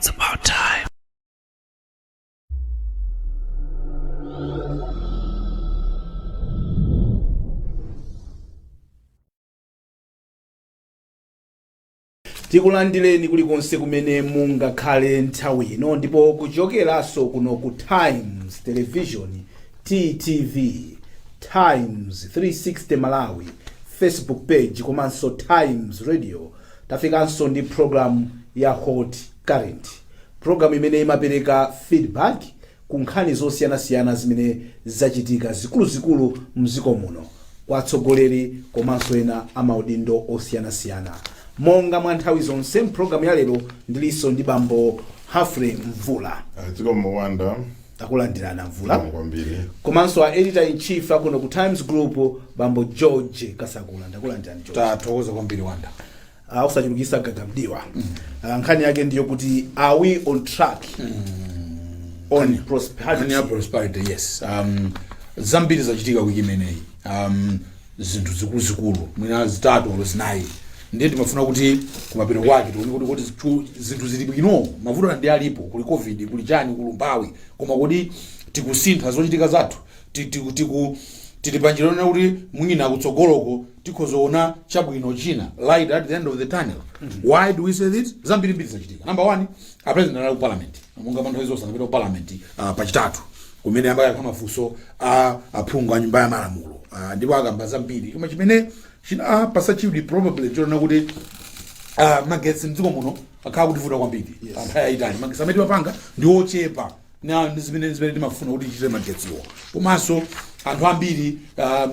It's about time. Tikulandireni kulikonse kumene mungakhale nthawi ino ndipo kuchokeranso kuno ku Times Television TTV, Times 360 Malawi Facebook page komanso Times Radio tafikanso ndi program ya Hot Current, program imene imapereka feedback ku nkhani zosiyanasiyana zimene zachitika zikuluzikulu mdziko muno kwa atsogoleri komanso ena amaudindo osiyanasiyana. Monga mwa nthawi zonse program ya lero ndilinso ndi bambo Humphrey Mvula. Tiko mwanda takulandirana Mvula. Komanso editor in chief akuno ku Times Group bambo George Kasakula. Ndakulandirani George. Tathokoza kwambiri Wanda. Usachulukisa gagamdiwa. Nkhani yake ndiyo kuti are we on track? On prosperity. Yes. Zambiri zachitika wiki imeneyi. Zinthu zikuluzikulu mwina zitatu zinayi. Ndiye timafuna kuti kumapeto kwake tione kuti zinthu zili bwino, mavuto ndi alipo, kuli covid, kuli chani, kuli umphawi, koma kuti tikusintha zochitika zathu, titipanjirana kuti mwina kutsogoloko tikhozoona chabwino china, light at the end of the tunnel. Why do we say this? Zambiri mbiri zachitika. Number one, a president ali ku parliament, monga manthu izo sanapita ku parliament pachitatu kumene ambaye akamafunso aphungu a nyumba ya malamulo, ndipo akamba zambiri koma chimene china pasachibuli probably chona kuti magetsi mdziko muno akhala kutivuta kwambiri. Anthu Italy magetsi amene mapanga ndi ochepa na zimene timafuna kuti tichite magetsiwo, komanso anthu ambiri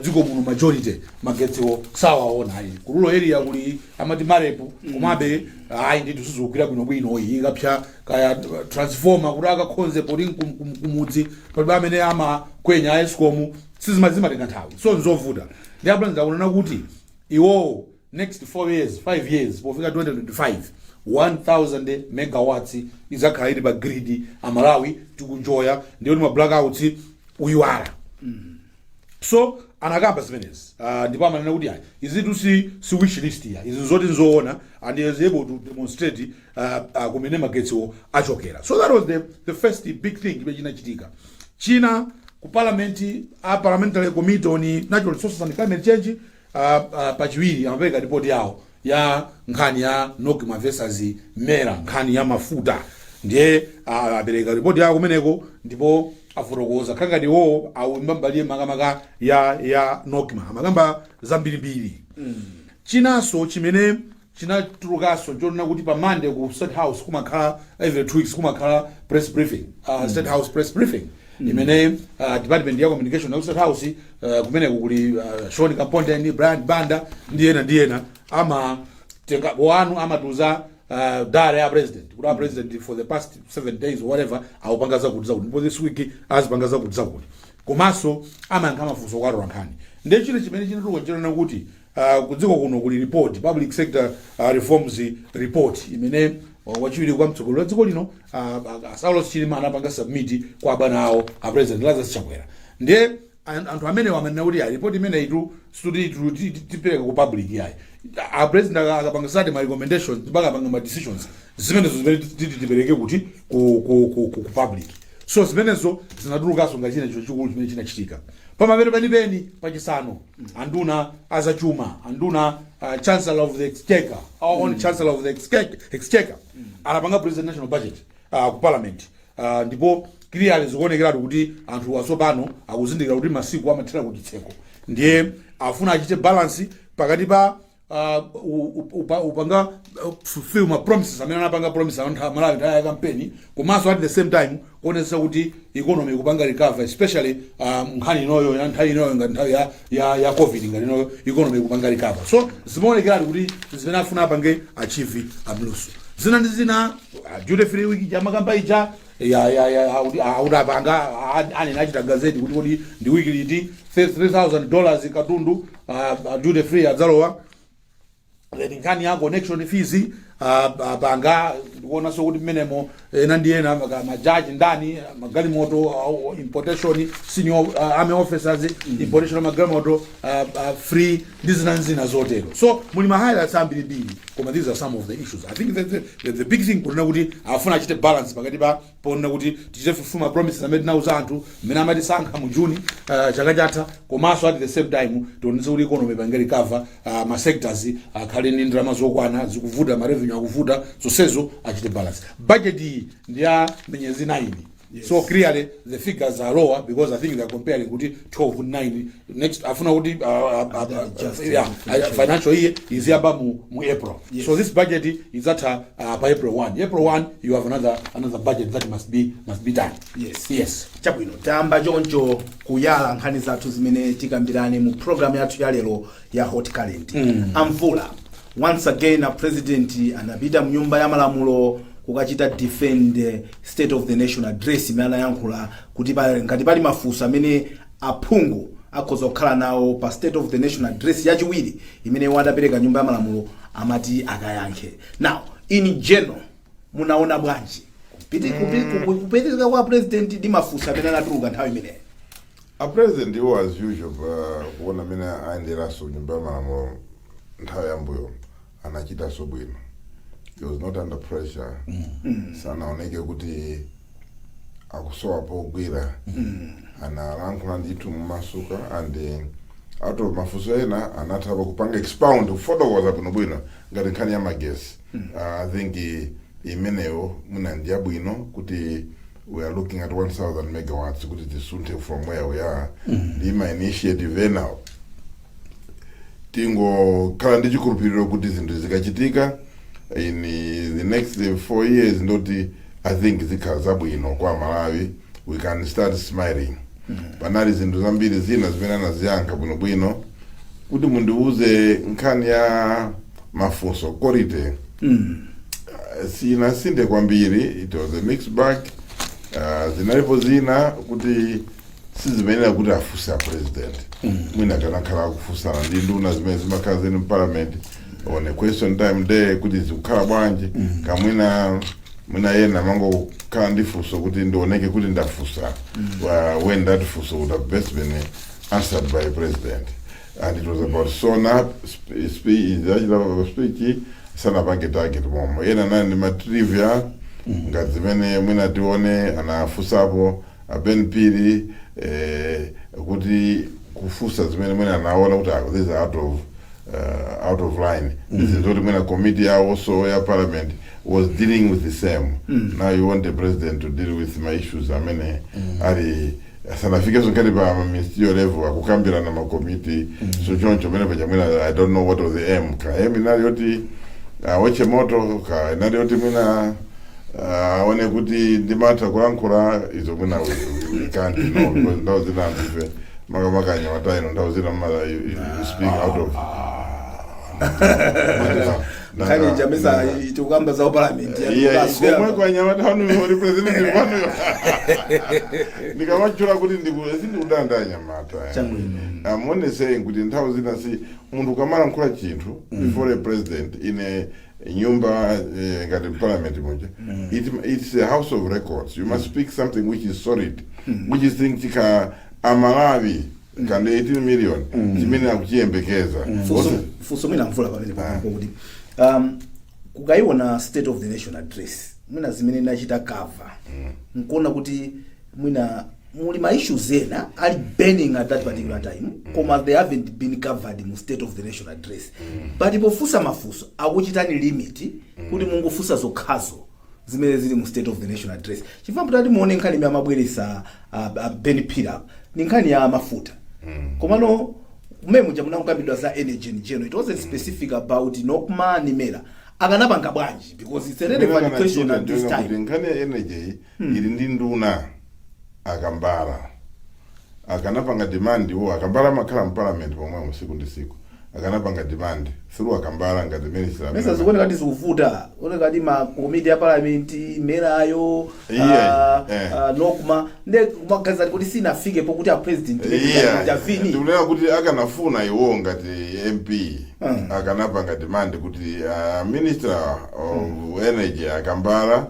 mdziko muno majority magetsiwo sawaona ayi kululo area kuli amati marepo komabe ayi ndi tuzukira bwino iyi ikapsa kaya transformer kuti akakhonze poti kumudzi palibe amene amakwenya escom sizimatenga nthawi so nzovuta. Ndi abula ndakuona kuti iwo next 4 years 5 years pofika 2025 1000 megawatts izakhala ili pa grid Malawi tikunjoya ndiyo ma blackouts uyiwala. So anakamba zimenezi ndipo amanena kuti ayi izitu si wish list ya izi zoti nzoona and is able to demonstrate kumene magetsiwo achokera. So that was the first big thing imene chinachitika. China ku parliamentary committee on natural resources and climate change pachiwiri amapereka report yawo ya nkhani ya Nkhani versus Mera, nkhani ya mafuta. Ndiye apereka report yawo kumeneko ndipo afotokoza khangati wo awumbambaliye makamaka ya Nkhani amakamba zambirimbiri. Chinanso chimene chinatulukaso nchonena kuti pa Monday ku State House kumakhala every 2 weeks kumakhala press briefing, State House press briefing imene department ya communication ya State House kumeneko kuli Sean Kaponda, Brian Banda ndi ena ama tenga wanu amatuza dare ya president kuti president for the past 7 days or whatever awupangaza kuti ndipo this week azipangaza kuti zakuti komanso amayankha mafunso kwa Nkhani. Ndiye chile chimene chinatuluka chonena kuti kudziko kuno kuli report public sector reforms report imene wachiwiri kwa mtsogolo dziko lino Saulos Chilima anapanga submit kwa bwana awo a president Lazarus Chakwera. Ndiye anthu amene wamanena kuti report imene itu tipereka ku public yayi a president akapanga sati ma recommendations mpaka panga ma decisions zimenezo tipereke kuti ku public. So zimenezo zinatulukaso ngachina chikulu chimene chinachitika pamapero penipeni pachisanu anduna azachuma anduna chancellor of the exchequer, our own chancellor of the exchequer anapanga president national budget ku parliament ndipo clearly zikuonekeratu kuti anthu wasopano akuzindikira kuti masiku amathera kuchitseko. Ndiye afuna achite balance pakati pa upanga fulfill ma promises amene anapanga promise anthu a Malawi ya campaign komanso at the same time kuonesa kuti economy kupanga recover especially nkhani inoyo ya nthawi inoyo ngati nthawi ya covid ngati inoyo economy kupanga recover. So zimaonekera kuti zimene afuna apange achieve abluso zina ndi zina duty free week ya makamba ija audapanga anena achita gazeti kuti ndi wiki liti $3,000 katundu duty free adzalowa. Nkhani ya connection fees panga ndikuona so kuti mmenemo nandiena majaji ndani magalimoto importation senior army officers importation magalimoto free ndizinanzina zotero. So muli ma highlights ambiri koma these are some of the issues. I think the big thing kuna kuti afuna achite balance pakati pa pona kuti tichite fufuma promises amene nauza anthu mmene amati sankha mu June chaka chatha, komanso at the same time tionetse kuti economy pange recover, ma sectors akhale ndi ndalama zokwana zikuvuta, ma revenue akuvuta, zonsezo achite balance. Budget iyi ndi ya miyezi 9. Yes. So clearly the figures are lower because I think they are comparing with 12 with 9. Next afuna kuti financial year is here mu April. Yes. So this budget is at by April 1. April 1 you have another budget that must be done. Yes. Chabwino tamba choncho kuyala nkhani zathu zimene tikambirane mu program yathu ya lero ya Hot Current. Amvula once again a president anapita mu nyumba ya malamulo kukachita defend state of the nation address imene anayankhula kuti ngati pali mafunso amene aphungu akhoza kukhala nawo pa state of the nation address yachiwiri imene wadapereka nyumba ya malamulo amati akayankhe. Now in general munaona bwanji kupitika kwa president ndi mafunso amene anatuluka nthawi imeneyo? A president who as usual kuona amene ayenderaso nyumba ya malamulo nthawi yambuyo anachita so bwino. He was not under pressure. Sanaoneke kuti akusowa pogwira. Analankhula ndithu mumasuka and out of mafunso ena anatha kupanga expound kufotokoza bwino bwino ngati nkhani ya magesi. I think imeneyo muna ndiya bwino kuti we are looking at 1000 megawatts kuti tisunte from where we are. Ndima initiative now. Tingo khala ndi chikhulupiriro kuti zinthu zikachitika in the next 4 years ndoti I think zikhaza bwino kwa Malawi we can start smiling. Panali zinthu zambiri zina zimene anaziyankha bwino kuti mundiuze nkhani ya mafunso korite. Sinasinde kwambiri, it was a mixed bag. Zinalipo zina kuti sizimenera kuti afusa president. Mwina kanakhala kufusana ndi nduna zimene zimakhala zini parliament on a question time day kuti zikukhala bwanji kamwina mwina yena mango khala ndi funso kuti ndioneke kuti ndafusa when that funso would have best been answered by the president. And it was about sona speech sana pange target momo yena nani matrivia ngati zimene mwina tione anafusapo Ben Piri kuti kufusa zimene mwina anaona kuti these are out of line. This is what the committee also ya parliament was dealing with the same. Now you want the president to deal with my issues. I mean, sanafika zokali ba ministerial level akukambira na committee. So John Chomena I don't know what was the aim. Ka aim ina yoti wache moto ka ina yoti mina one kuti ndimata kulankula izo mwina we can't know because ndawo zina ndife maka nyamata ino ndawo zina mala you speak out of Nkhani jamesa itukamba za parliament ya komwe kwa nyamata hanu representative wanu nikamachura kuti ndikuzi udanda nyamata amone saying kuti nthawi zina si mundu kamala nkula chinthu before a president in a nyumba ngati parliament moja it's a house of records. You must speak something which is solid, which is think tika Malawi kande 18 million chimene akuchiyembekeza fuso mina mvula pamene papo kuti kukaiona state of the nation address mwina zimene nachita cover nkuona kuti mwina muli ma issues ena ali burning at that particular time koma they haven't been covered in state of the nation address. But pofusa mafuso akuchitani limit kuti mungofusa zokhazo zimene zili mu state of the nation address. Chifambo tati muone nkhani ya mabweresa Ben Pira ni nkhani ya mafuta. Komano umemu jamuna kukambidwa za energy in general. It wasn't specific about Nokma ni Mera. Akanapanga bwanji because it's a relevant question at this time. Nkhani ya energy ili ndi nduna akambala. Akanapanga demand wo akambala makhala mu parliament pomwe musiku ndi siku. akanapanga demand through akambala ngati minister Mesa zikuone kati zikuvuta one kati ma committee ya parliament merayo nokuma ne kumagaza kuti sinafike pokuti a president intervene tunena kuti akanafuna iwo ngati MP akanapanga demand kuti minister of energy akambala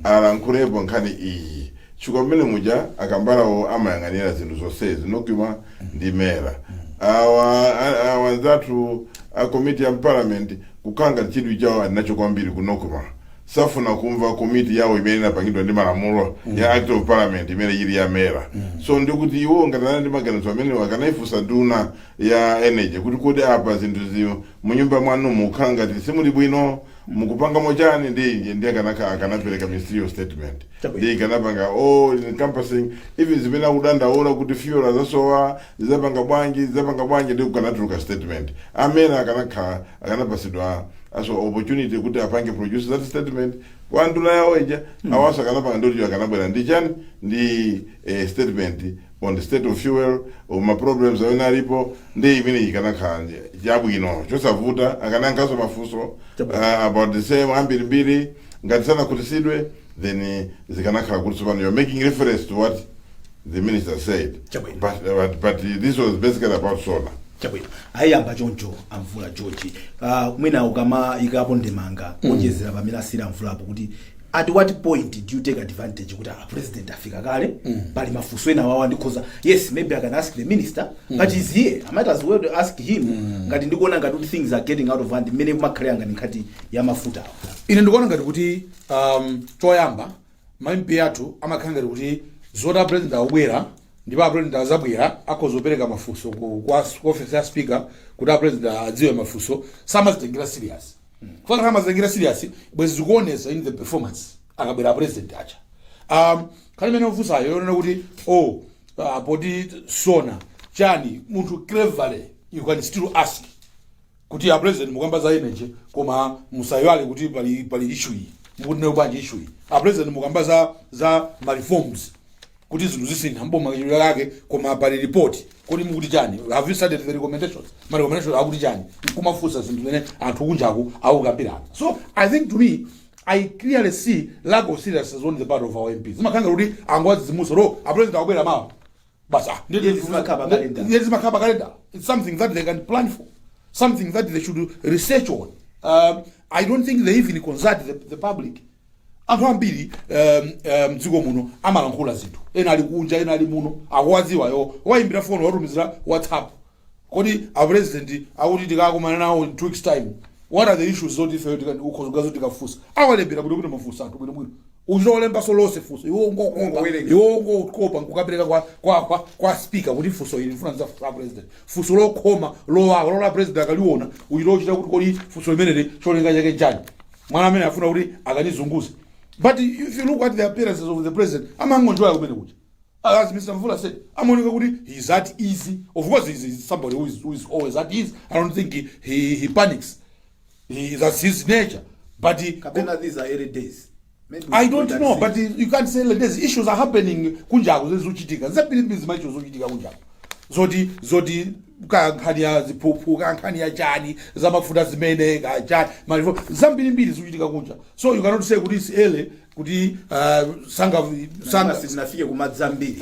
alankulepo nkhani iyi chikomene muja akambalawo amayang'anira zinthu zonsezi nokuma ndi mera wanzathu a committee ya parliament kukanga chidwi chawo alinacho kwambiri kunokuma safuna kumva committee yawo imene inapangidwa ndi malamulo ya act of parliament imene ili ya mera so ndikuti iwo ngatana ndi maganizo amene wakanaifusa nduna ya energy kuti kodi apa zinthu ziwo munyumba mwanu mukanga ngati simuli bwino mukupanga mochani ndi akanapereka ministerial statement ndi kanapanga encompassing even zimene akudandaula kuti fuel azasowa zizapanga bwanji ndi kukanatuluka statement amene akanapasidwa aso opportunity kuti apange produce that statement kwa nduna yawo ija awasa akanapanga ndoti akanabwera ndi chani ndi statement on the state of fuel ma problems amene alipo ndi imene ikanakhala chabwino chosavuta akanankaso mafunso about the same ambirimbiri ngati sanakutisidwe then zikanakhala kuti tsopano you're making reference to what the minister said but this was basically about solar. Chabwino ayamba choncho amvula George mwina ukama ikapo ndemanga onjezera pamene asira mvulapo kuti at what point do you take advantage kuti president afika kale pali mafunso ena wawa ndikhoza yes maybe I can ask the minister but he's here I might as well ask him ngati ndikuona ngati things are getting out of hand mene kumakhalira ngati nkhati ya mafuta ine ndikuona ngati kuti choyamba maimpi athu amakhala ngati kuti zota president akubwera ndipo a president azabwera akhozopereka mafunso kwa office ya speaker kuti a president adziwe mafunso samazitengera serious kwa samazitengera serious bwezi zikuonesa in the performance akabwera president acha khali mene ufusayo yonena kuti poti sona chani munthu cleverly you can still ask kuti a president mukamba za energy koma musayale kuti pali issue iyi mukutine ubanje issue iyi a president mukamba za ma reforms kuti zinthu zisintha mboma kachidwe kake koma pali report kuti mukuti chani have you studied the recommendations ma recommendations akuti chani kumafusa zinthu zimene anthu kunjaku akukambirana so I think to me I clearly see lack of seriousness on the part of our MPs zimakhanga kuti angwazimuso a president akubwera mawa basa ndiye zimakhaba kalenda it's something that they can plan for something that they should research on I don't think they even consult the public anthu ambiri mdziko muno amalankhula zinthu ena ali kunja ena ali muno akuwadziwayo wayimbira phone watumizira WhatsApp kodi a president akuti tikakumana nawo in 2 weeks time what are the issues zoti ife ukhozogazo tikafusa awalembera kuti mafusa anthu bwino uzolemba solose fuso iwo ngokopa ngukapereka kwa speaker kuti fuso ili mfuna za president fuso lokhoma lola president akaliona uyilochita kuti kodi fuso limeneli cholenga chake njani mwana amene afuna kuti akanizunguze. But if you look at the appearances of the president, as Mr. Mvula said, he's that easy. Of course, he's somebody who is always that easy. I don't think he panics. That's his nature. But these are early days. Maybe I don't know, but you can't say like this. Issues are happening. Zodi Nkhani ya ziphuphu Nkhani ya chani zamafuta zimene chani malifo zambiri mbiri zikuchitika kunja so you cannot say kuti ele kuti sanga sinafike kumadzambiri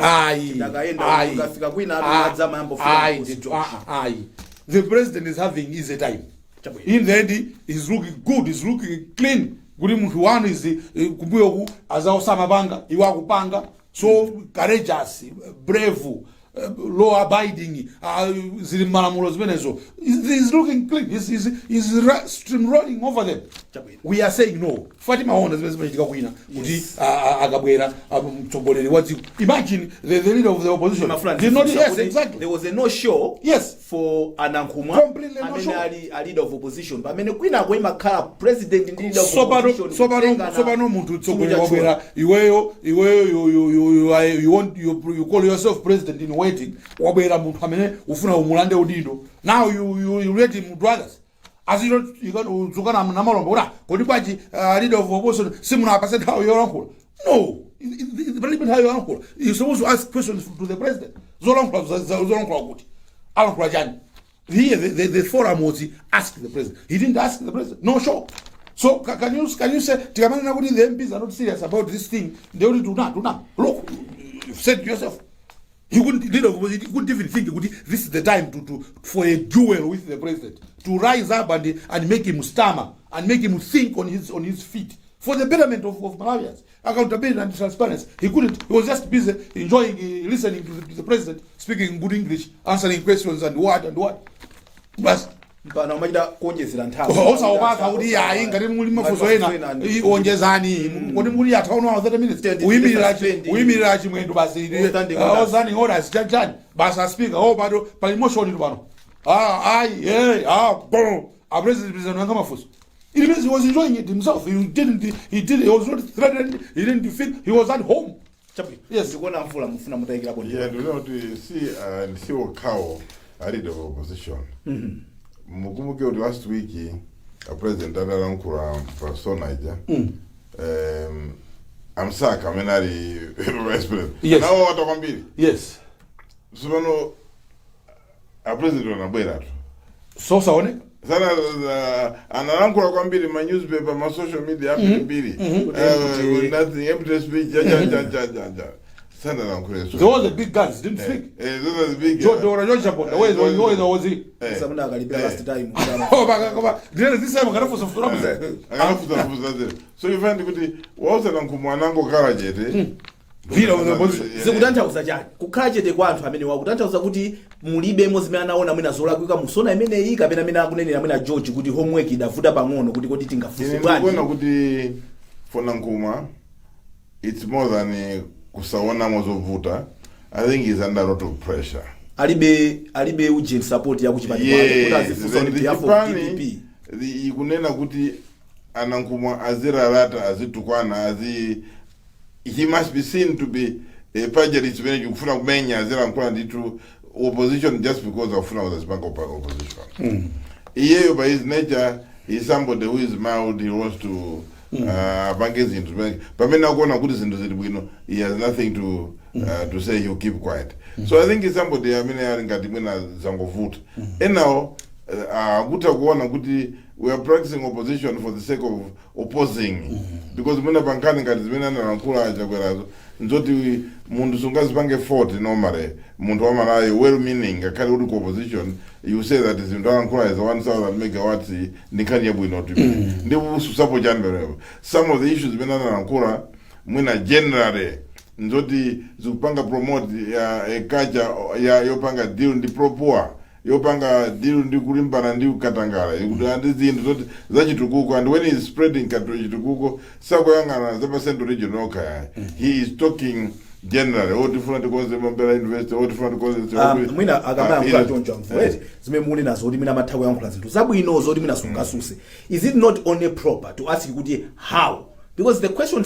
ndakaenda ukafika kwina amadzama yambo fika the president is having easy time in the end is looking good, is looking clean kuti munthu wanu is kumbuyo ku azaosama panga iwa kupanga so courageous, brave, law abiding, zili malamulo zimenezo is looking clean. He's streamlining over them. We are saying no. Fatima Honda zimechitika kwina kuti akabwera mtsogoleri wa dziko. Imagine the leader of the opposition did not. Yes, exactly. There was a no show. Yes, for Anankhumwa. Completely no show. A leader of opposition. But mene kwina kwa makala president and leader of opposition. Sobano muntu mtsogoleri wabwera iweyo you call yourself president in waiting. Wabwera muntu amene ufuna umulande udindo. Now you let him to others. As you can uzukana na malombo ora kodi kwachi leader of opposition simuna percent how you uncle. No, the parliament how you uncle. You're supposed to ask questions to the president. Zolonkhula kuti. Alonkhula jani. Here, the forum was ask the president. He didn't ask the president. No show. So can you say the MPs are not serious about this thing? They only do not. Look, you've said to yourself. He couldn't even think this is the time for a duel with the president, to rise up and make him stammer and make him think on his feet for the betterment of Malawians. Accountability and transparency. He couldn't. He was just busy enjoying listening to the president speaking good English, answering questions and what. But mpana umachita kuonjezera nthawi osawapaka kuti yayi ngati muli mafunso ena onjezani kodi muli ataona 30 minutes uyimirira chimwendo basi ozani orders chachani basa speaker bado pali motion ilo pano a president wanga mafunso. It means he was enjoying it himself. He was not threatened. He didn't feel he was at home. Yes, ndikuona mfula mfuna mutaikira kwa yeah, do not see Okawo ari the opposition. Mukumbuke last week a president Adankura personaja. Amsaka menari vice president. Yes. Now what akwambiri? Yes. Subano a president wanabwera tu. So saone? Sana anarankura kwambiri ma newspaper ma social media hapo mbili. Nothing empty speech ja. Sana rankura. There was a big guns didn't speak. Those are the big. George Chakwera. Where was he? Samuna akalipia last time. Oh baka. This time ngarafuza fuza. So you find kuti wauza nankumwanango karajete. Zikutanthauza chani kukhachete kwa anthu amene wakutanthauza kuti mulibe zimene anaona mwina zolakwika musona imene iyi kapena amene akunenera mwina George kuti homework idavuta pang'ono kuti tingafunse bwanji. Ndikuona kuti for Nankuma it's more than kusaona mozovuta. I think he's under a lot of pressure. Alibe urgent support ya kuchipani kwake kuti azifunsa on behalf of DPP. Ikunena kuti Anankuma azirarata azitukwana he must be seen to be a pugilist when you kufuna kumenya azira nkwana nditu opposition just because of funa was a bank of opposition. He by his nature is somebody who is mild. He wants to banges into bank. But when now gonna good into the he has nothing to say. He'll keep quiet. So I think he's somebody. I mean, I think zangovut. And now we are practicing opposition for the sake of opposing. Because muna bankani ngati zimene analankhula Chakwera nzoti mundu sungazipange fort normally mundu wa Malawi well meaning akali uli ku opposition you say that is analankhula is 1000 megawatts Nkhani yabwino kuti ndi ususapo chanbere. Some of the issues zimene analankhula mwina generally nzoti zikupanga promote ya culture ya yopanga deal ndi propoa yopanga deal ndi kulimbana ndi ukatangala ikuti zinthu zoti zachitukuko, and when he is spreading chitukuko sakoyangana za Central region okaya. He is talking generally all different causes Mambela University, all different causes mwina akabaya mkula choncho mfuwezi zime muli nazo kuti mina mathawe yankhula zinthu zabwino zoti mina sungasuse. Is it not only proper to ask kuti how? Because the question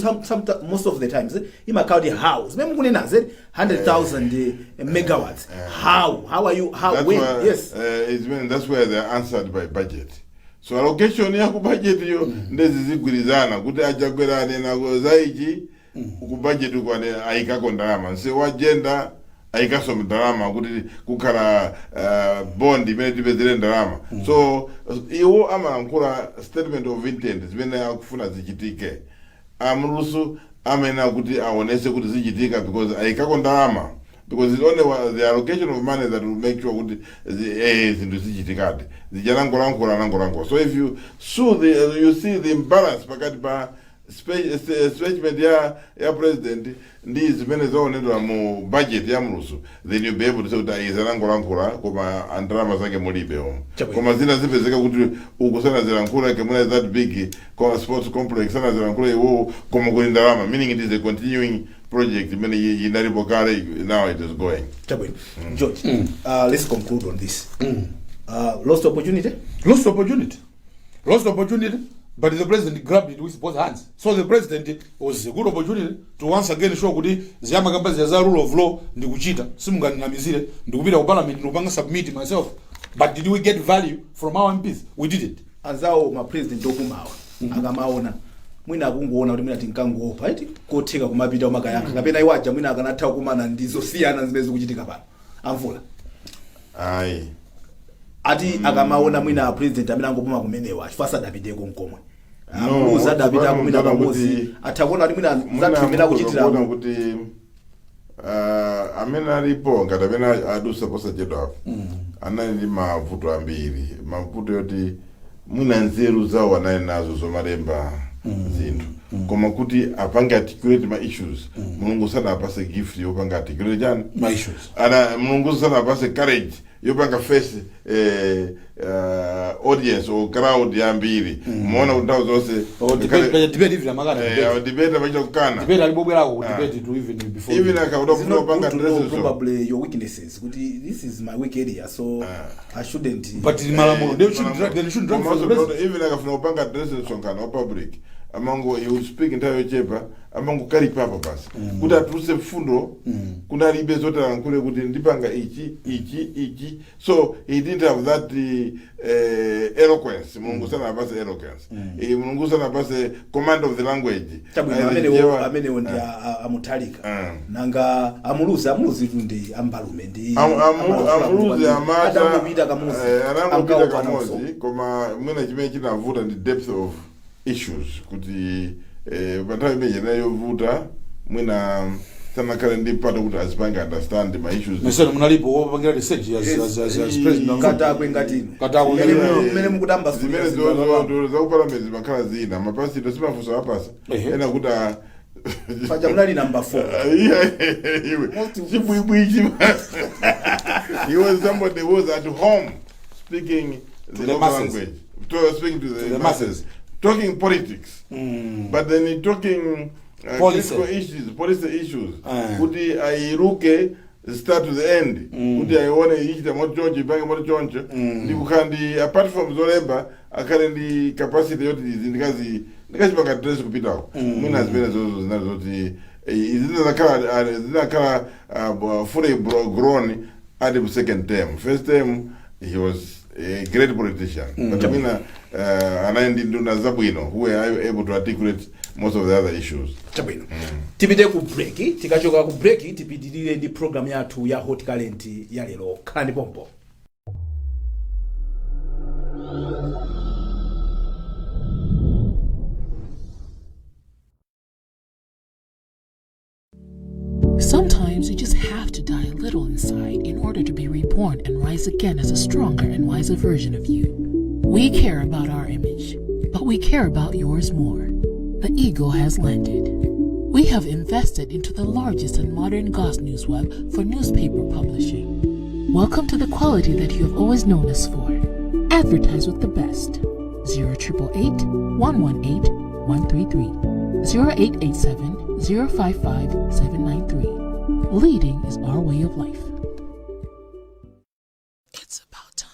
most of the times imakauti how zime mukune nazo 100,000 megawatts. How are you when? Yes, that's where they are answered by budget. So allocation ya ku budget yo ndezi zigwirizana kuti achagwerane na zaiji ku budget kwa aikako ndalama nse wa gender aikaso ndalama kuti kukhala bond imene tipezere ndalama. So iwo amalankhula statement of intent zimene akufuna zichitike. Amrusu amena kuti aonese kuti zichitika because aikako ndalama, because it's only the allocation of money that will make sure kuti zinthu zichitikadi zijanangolankhula. So if you you see the imbalance pakati pa statement ya president ndi zimene zaonedwa mu budget ya mrusu, then you'll be able to say kuti izanangolankhula koma andalama zake mulibe koma zina zipezeka kuti ukusana zilankhula kemuna that big sports complex sana zilankhula iwo koma kuli ndalama, meaning it is a continuing project many inalipo kale, now it is going. George, let's conclude on this. Lost opportunity, but the president grabbed it with both hands. So the president was a good opportunity to once again show kuti ziyama kamba za rule of law ndi kuchita simunganamizire ndikupita ku parliament ndikupanga submit myself. But did we get value from our MPs? We didn't. Anzawo ma president okumawa akamaona mwina akungoona kuti mwina tinkangopa right kotheka kumapita umakayanga kapena iwaja mwina akanathawa kumana ndizo siyana zimene zikuchitika pano amvula. Ayi ati akamaona mwina president amene angopuma kumenewa chifukwa sadapiteko nkomwe amuluza adapita kumina pamozi atakuona kuti mwina zathumira kuchitira kuti amene alipo ngati amene adusa posachedwapo anali ndi mavuto ambiri, mavuto yoti mwina nzeru zawo anali nazo zomalemba zinthu koma kuti apange articulate ma issues mulungu sana apase gift yopanga articulate chani ma issues mulungu sana apase courage yopanga face audience or crowd yambiri muona kuti ndawo zonse debate hivi makana debate abacho kukana debate alibobwera ku debate to even akauda kuti opanga probably your weaknesses kuti this is my weak area so I shouldn't but malamulo they shouldn't drag even akafuna opanga address sonkana public amango you speak entire chepa amango kali papa basi kuti atuse fundo kuna libe zote ankule kuti ndipanga ichi so he didn't have that eloquence mulungu sana apase eloquence mulungu sana apase command of the language amene ndi amutalika nanga amuluzi tundi ambalume ndi amuluzi amata atangopita kamuzi koma mwina chimene chinavuta ndi depth of issues kuti panthawi imene nayovuta mwina sana kale ndi pato kuti azipanga understand my issues mesero munalipo wopangira research as president katakwe ngatino mmene mukutamba zimene zakupalambezi makhala zina mapasito simafunso apasa ena kuti paja munali number 4 chibwibwichi he was somebody who was at home speaking the local language speaking to the masses talking politics but then talking policy issues kuti airuke start to the end kuti aione ichita mochoncho ipange mochoncho ndikukhala ndi apart from zolemba akhale ndi capacity yoti ndikachipanga dress kupitako mwina zimene zozo zinali zoti zinakhala fully grown at the second term. First term he was a great politician but mwina anayendi nduna zabwino who were able to articulate most of the other issues. Chabwino. Tipite ku break, tikachoka ku break tipitirire ndi program yathu ya Hot Talent ya lero. Khalani pompo. Sometimes you just have to die a little inside in order to be reborn and rise again as a stronger and wiser version of you. We care about our image, but we care about yours more. The Eagle has landed. We have invested into the largest and modern Gauss news web for newspaper publishing. Welcome to the quality that you have always known us for. Advertise with the best. 0888 118 133 0887 055 793. Leading is our way of life. It's about time.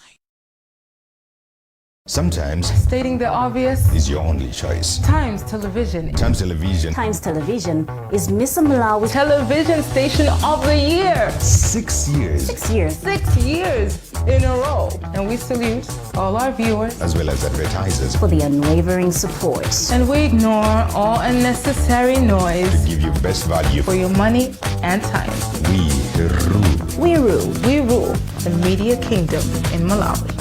Sometimes stating the obvious is your only choice. Times Television. Times Television. Times Television is Miss Malawi Television Station of the Year. 6 years. 6 years. 6 years in a row. And we salute all our viewers as well as advertisers for the unwavering support. And we ignore all unnecessary noise to give you best value for your money and time. We rule. We rule. We rule the media kingdom in Malawi.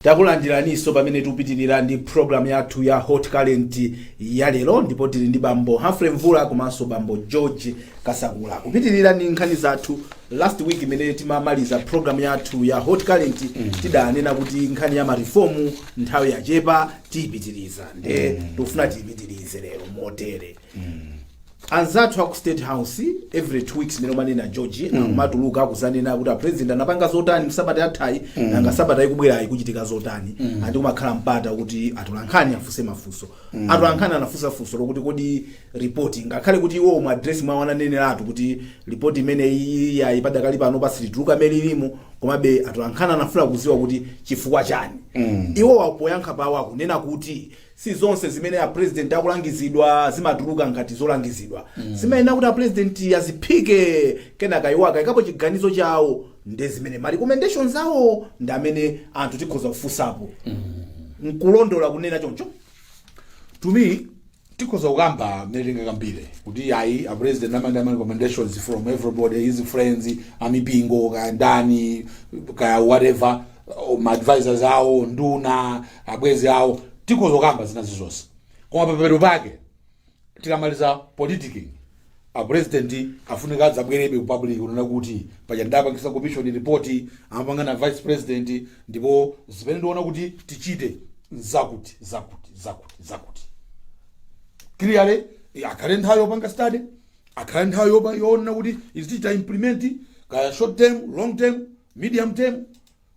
takulandiraniso pamene tupitirira ndi program yathu ya Hot Talent ya lero ndipo tili ndi bambo Humphrey Mvula komanso bambo George Kasakula kupitirira ndi nkhani zathu. Last week imene timamaliza program yathu ya Hot Talent tidanena kuti nkhani ya marifomu nthawi yachepa tiyipitiriza nde tufuna tiyipitirize lero motere. Anzathu aku State House every 2 weeks meno manena George amatuluka akuzanena kuti president anapanga zotani msabata yathayi nanga sabata ikubwera ikuchitika zotani andi kumakhala mpata kuti atolankhani afuse mafunso atolankhani anafusa funso lokuti kodi report ngakhale kuti iwo mu address mwa wananeneratu kuti report imene iyi yayipadakali pano pasituluka melilimo komabe atolankhani anafuna kuziwa kuti chifukwa chani iwo wapoyankha pawo akunena kuti si zonse zimene a president akulangizidwa zimatuluka ngati zolangizidwa. Zimayenera kuti a president aziphike kenaka iwaka ikapo chiganizo chawo ndi zimene ma recommendations awo ndi amene anthu tikhoza kufunsapo. Nkulondola kunena choncho. To me, tikhoza kukamba mmelenga kambire kuti ayi a president amanda recommendations from everybody, his friends, amipingo ka ndani ka whatever, my advisors awo, nduna, abwezi awo, tikhoza kukamba zina zonse. Koma papero pake tikamaliza politicking, a president afunika zabwerebe ku public unena kuti pajandapa kisa commission report amapanga na vice president ndipo zimene ndiona kuti tichite zakuti. Clearly, akhale nthawi yopanga study, akhale nthawi yoona kuti izichita implement kaya short term, long term, medium term.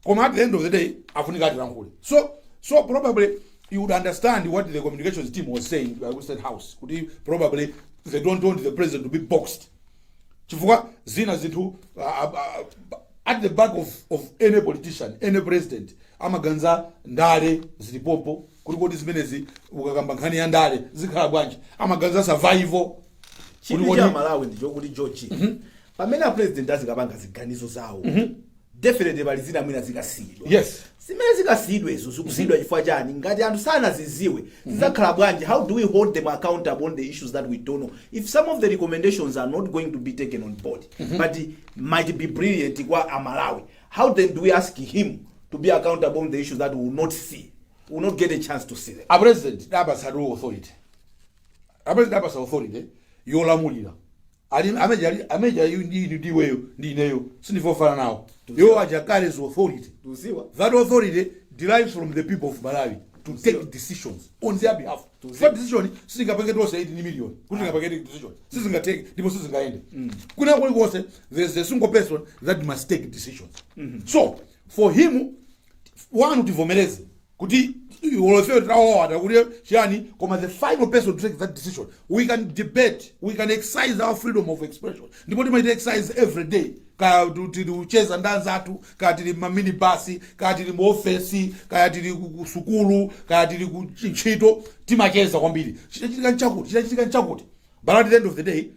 Koma at the end of the day, afunika atilankhule. So probably you would understand what the communications team was saying by Western House. Probably they don't want the president to be boxed. Chifukwa zina zinthu at the back of any politician, any president, amaganza ndale zilipompo kuti zimenezi ukakamba nkhani ya ndale zikhala bwanji, amaganza survival. Chipinja cha Malawi ndicho kuti George. Pamene a president azikapanga ziganizo zawo. Definitely balizina mwina zikasidwa. Yes. Zimene zikasidwa izo zikusidwa chifukwa chani ngati anthu sana ziziwe zizakhala bwanji. How do we hold them accountable on the issues that we don't know? If some of the recommendations are not going to be taken on board, but it might be brilliant kwa Malawi, how then do we ask him to be accountable on the issues that we will not see? We will not get a chance to see them. A president dabas had authority. A president dabas authority yolamulira. Ameja ndiweyo ndineyo sinifofana nawo. Yo ajakale is authority. That authority derives from the people of Malawi to take decisions on their behalf. For decision singapanga to say 80 million. Kutingapanga decision. Singatake ndipo singaende. Kuna kwose there's a single person that must take decisions. So for him one utivomereze kuti the final person to take that decision. We can debate, we can exercise our freedom of expression. Ndipo might exercise every day. Kaya tucheza ndanzatu, kaya tili mamini basi, kaya tili muofesi, kaya tili kusukulu, kaya tili kuchito, timacheza kwambiri. Chichitika nchakuti. But at the end of the day,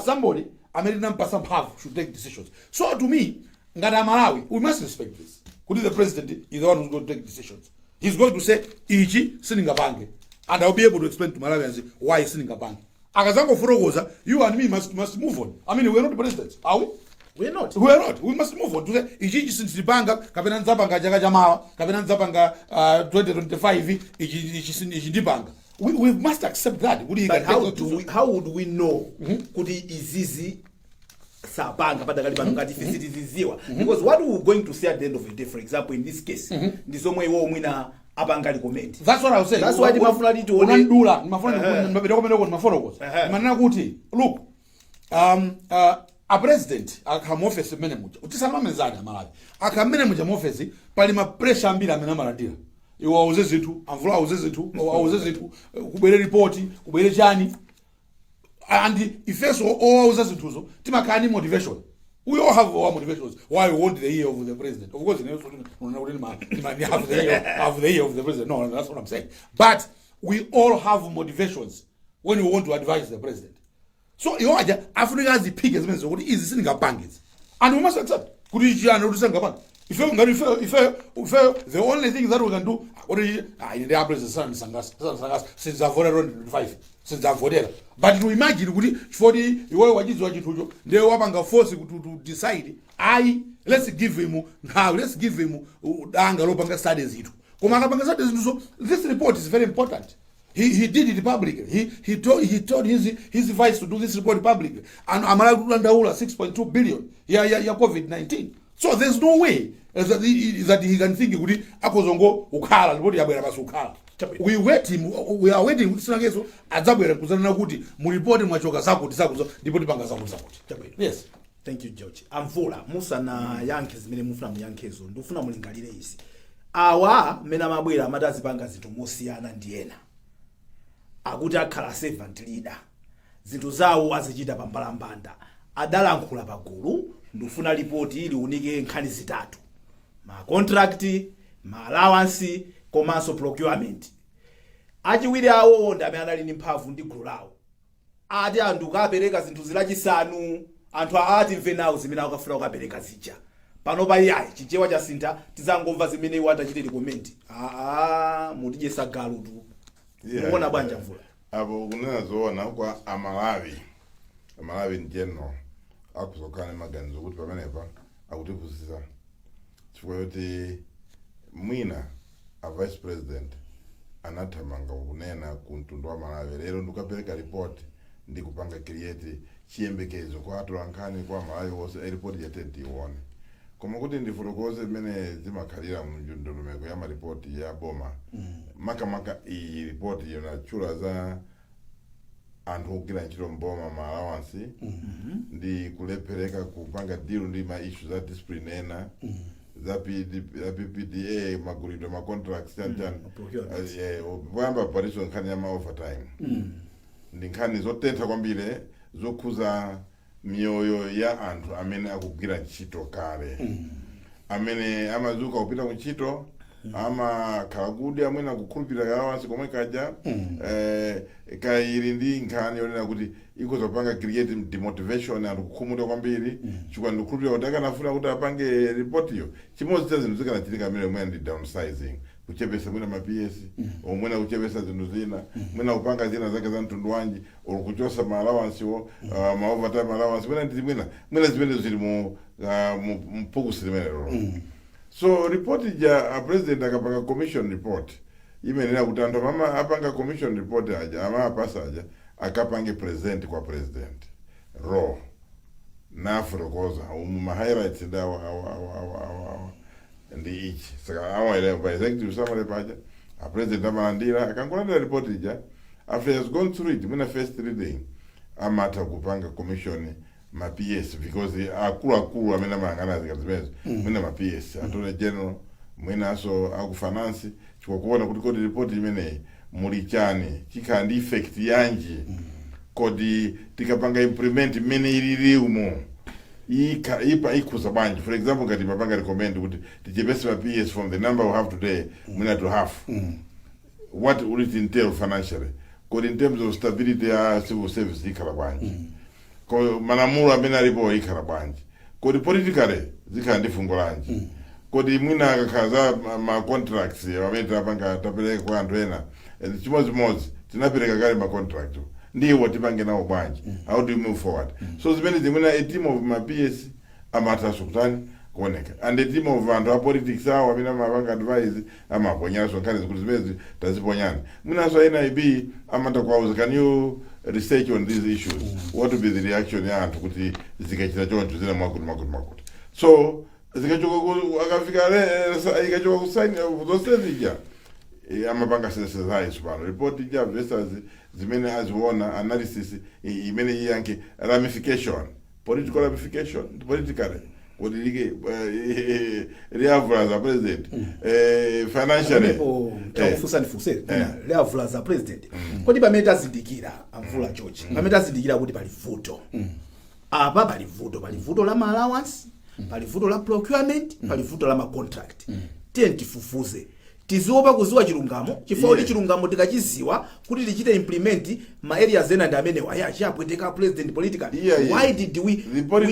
somebody, American person should take decisions. So to me, ngada Malawi, we must respect this. Could the president is the one who's going to take decisions. He's going to say, Ichi, Siningabange. And I'll be able to explain to Malawians why Siningabange. Akazango Furogoza, you and me must move on. I mean, we're not the presidents, are we? We're not. We are not. We must move on. To say, Ichi Sinibanga, Kapinan Zabanga, Jagajama, Kapinan Zabanga 2025, Ichi Dibanga. We must accept that. But how would we know? Could he is easy? Sabanga because what we're going to say at the end of the day, for example, in this case, abanga comment. That's what I was saying. That's why the mafuna to look, a president akamofesi mene muja utisama mezani Malawi akamene muja mofesi pali ma pressure ambiri amene amalandira iwo auze zithu amvula auze zithu kubere report kubere chani. And if so, all those things, timakani motivation. We all have our motivations. Why we want the year of the president? Of course, have the year of the president. No, that's what I'm saying. But we all have motivations when we want to advise the president. So you are Africa has the biggest means of what is sitting up banks, and we must accept. If the only thing that we can do, in the president since I've already 5. Since I've voted. But to imagine, for the they were forced to decide. Let's give him studies. This report is very important. He did it publicly. He told his vice to do this report publicly. And Amara 6.2 billion. Yeah, COVID-19. So there's no way that he can think we are waiting yes. Thank you, George. Amvula musa na yankes mene mufuna mu yankezo ndufuna mulingalire isi awa mena mabwera amadazi panga zinthu mosiyana ndiyena akuti akhala servant leader zinthu zawo azichita pambalambanda adalankhula pagulu ndufuna ripoti ili unike nkhani zitatu ma contract ma allowance komanso procurement. achiwiri awo ndi amene anali ndi mphamvu ndi gulu lawo ati anthu kapereka zinthu zilachisanu anthu atimve nawo zimene akafuna kukapereka zija pano pa iyayi chichewa chasintha tizangomva zimene iwo atachite likomenti mutidyesa galutu muona bwanja mvula apo kunena zoona kwa Malawi in general akuzokhala maganizo kuti pamenepa akutiphunzitsa chifukwa choti mwina a vice president anathamanga kunena ku mtundu wa Malawi lero ndikupereka report ndi kupanga create chiyembekezo kwa atola nkhani kwa Malawi wonse report yatenti ione koma kuti ndifotokoze imene zimakhalira mndondomeko ya maripoti ya boma makamaka iyi report yonachula za anthu ogwira ntchito mboma ma allowance ndi kulephereka kupanga deal ndi ma issue za discipline ena za PPDA magulidwe ma contracts voyamba pariso nkhani ya ma overtime ndi nkhani zotentha kwambiri zokhuza mioyo ya anthu amene akugwira ntchito kale amene amazuka kupita ku ntchito amakhala kudi amene akukhulupirira allowance komwe kaja kaili ndi nkhani yonena kuti ikuzopanga create demotivation anthu kukhumudwa kwambiri chifukwa ndikukhulupirira kuti akanafuna kuti apange report iyo chimodzi cha zinthu zikanachitika amene mwina ndi downsizing kuchepesa mwina ma PS mwina kuchepesa zinthu zina mwina kupanga zina zake za mtundu wanji uli kuchosa ma allowance wo ma overtime allowance mwina zimene zili mu mpukusi limene lolo so report ja president akapanga commission report imenena kuti anthu mama apanga commission report aja apasa aja akapange present kwa president raw nafotokoza ma highlights ndawa ndi ichi saka awele by executive summary paja a president amalandira akangolandira report ija after he has gone through it mwina first reading amata kupanga commission ma PS because akulu amene amayang'ana zikazimezo mwina ma PS attorney general mwina aso akufinance chikuona kuti kodi report imene muli chani chikhala ndi effect yanji kodi tikapanga implement imene ilili umo ikhuza bwanji for example ngati mapanga recommend kuti tichepese ma PS from the number we have today mwina to half what will it entail financially kodi in terms of stability ya civil service ikhala bwanji ko manamulo amene alipo ikhala bwanji kodi politically zikhala ndi fungo lanji kodi mwina akakhaza ma contracts amene tapereka kwa anthu ena chimodzimodzi tinapereka kale ma contract ndiwo tipange nawo bwanji how do you move forward so zimene zimwina a team of ma PS amataso kutani kuoneka and a team of anthu a politics awo amene amapanga advise amaponyaso nkhani zikuti zimene taziponyani mwinaso NIB amata kwauza can you research on these issues what will be the reaction ya anthu kuti zikachita choncho zina mwakuti so zikachoka akafika ikachoka kusaini zosezija amapanga sensitize pano report ja versus zimene aziona analysis imene iyanke ramification political ramification politically what did leavula za president financially takufusa nifuse leavula za president kodi pamene tazindikira amvula George pamene tazindikira kuti pali vuto apa pali vuto la ma allowance pali vuto la procurement pali vuto la ma contract tiye tifufuze tiziopa kuziwa chilungamo chifukwa kuti chilungamo tikachiziwa kuti tichite implement ma areas ena ndi amene achapweteka president politically why did we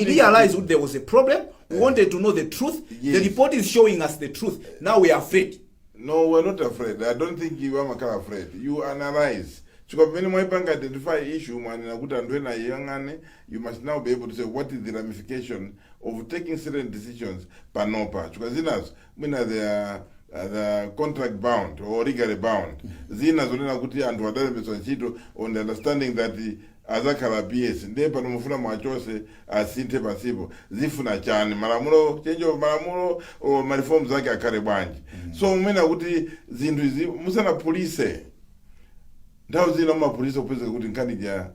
realize that there was a problem we wanted to know the truth the report is showing us the truth now we are afraid no we're not afraid I don't think you are afraid you analyze chikwa pamene mwaipanga identify issue mwanena kuti anthu ena yang'ane you must now be able to say what is the ramification of taking certain decisions panopa chikwa zinazo mwina the contract bound or legally bound zina zonena kuti anthu adalembeswa ntchito on the understanding that azakhala PS ndiye pano mufuna mwachose asinthe pasipo zifuna chani malamulo change of malamulo o ma reforms zake akhale bwanji so umene kuti zinthu izi musana police ndawo zina mapolice kupeza kuti nkhani ja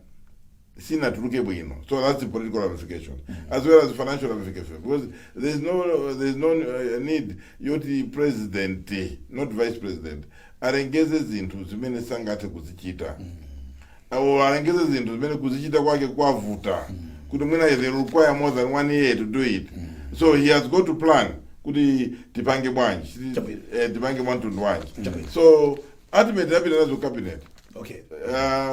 sina tuluke bwino so that's the political ramification as well as the financial ramification because there's no need yoti president not vice president arengeze zinthu zimene sangathe kuzichita awo arengeze zinthu zimene kuzichita kwake kwavuta kuti mwina they require more than 1 year to do it so he has got to plan kuti tipange bwanji tipange mwantundu wanji so ultimately apita nazo cabinet. Okay.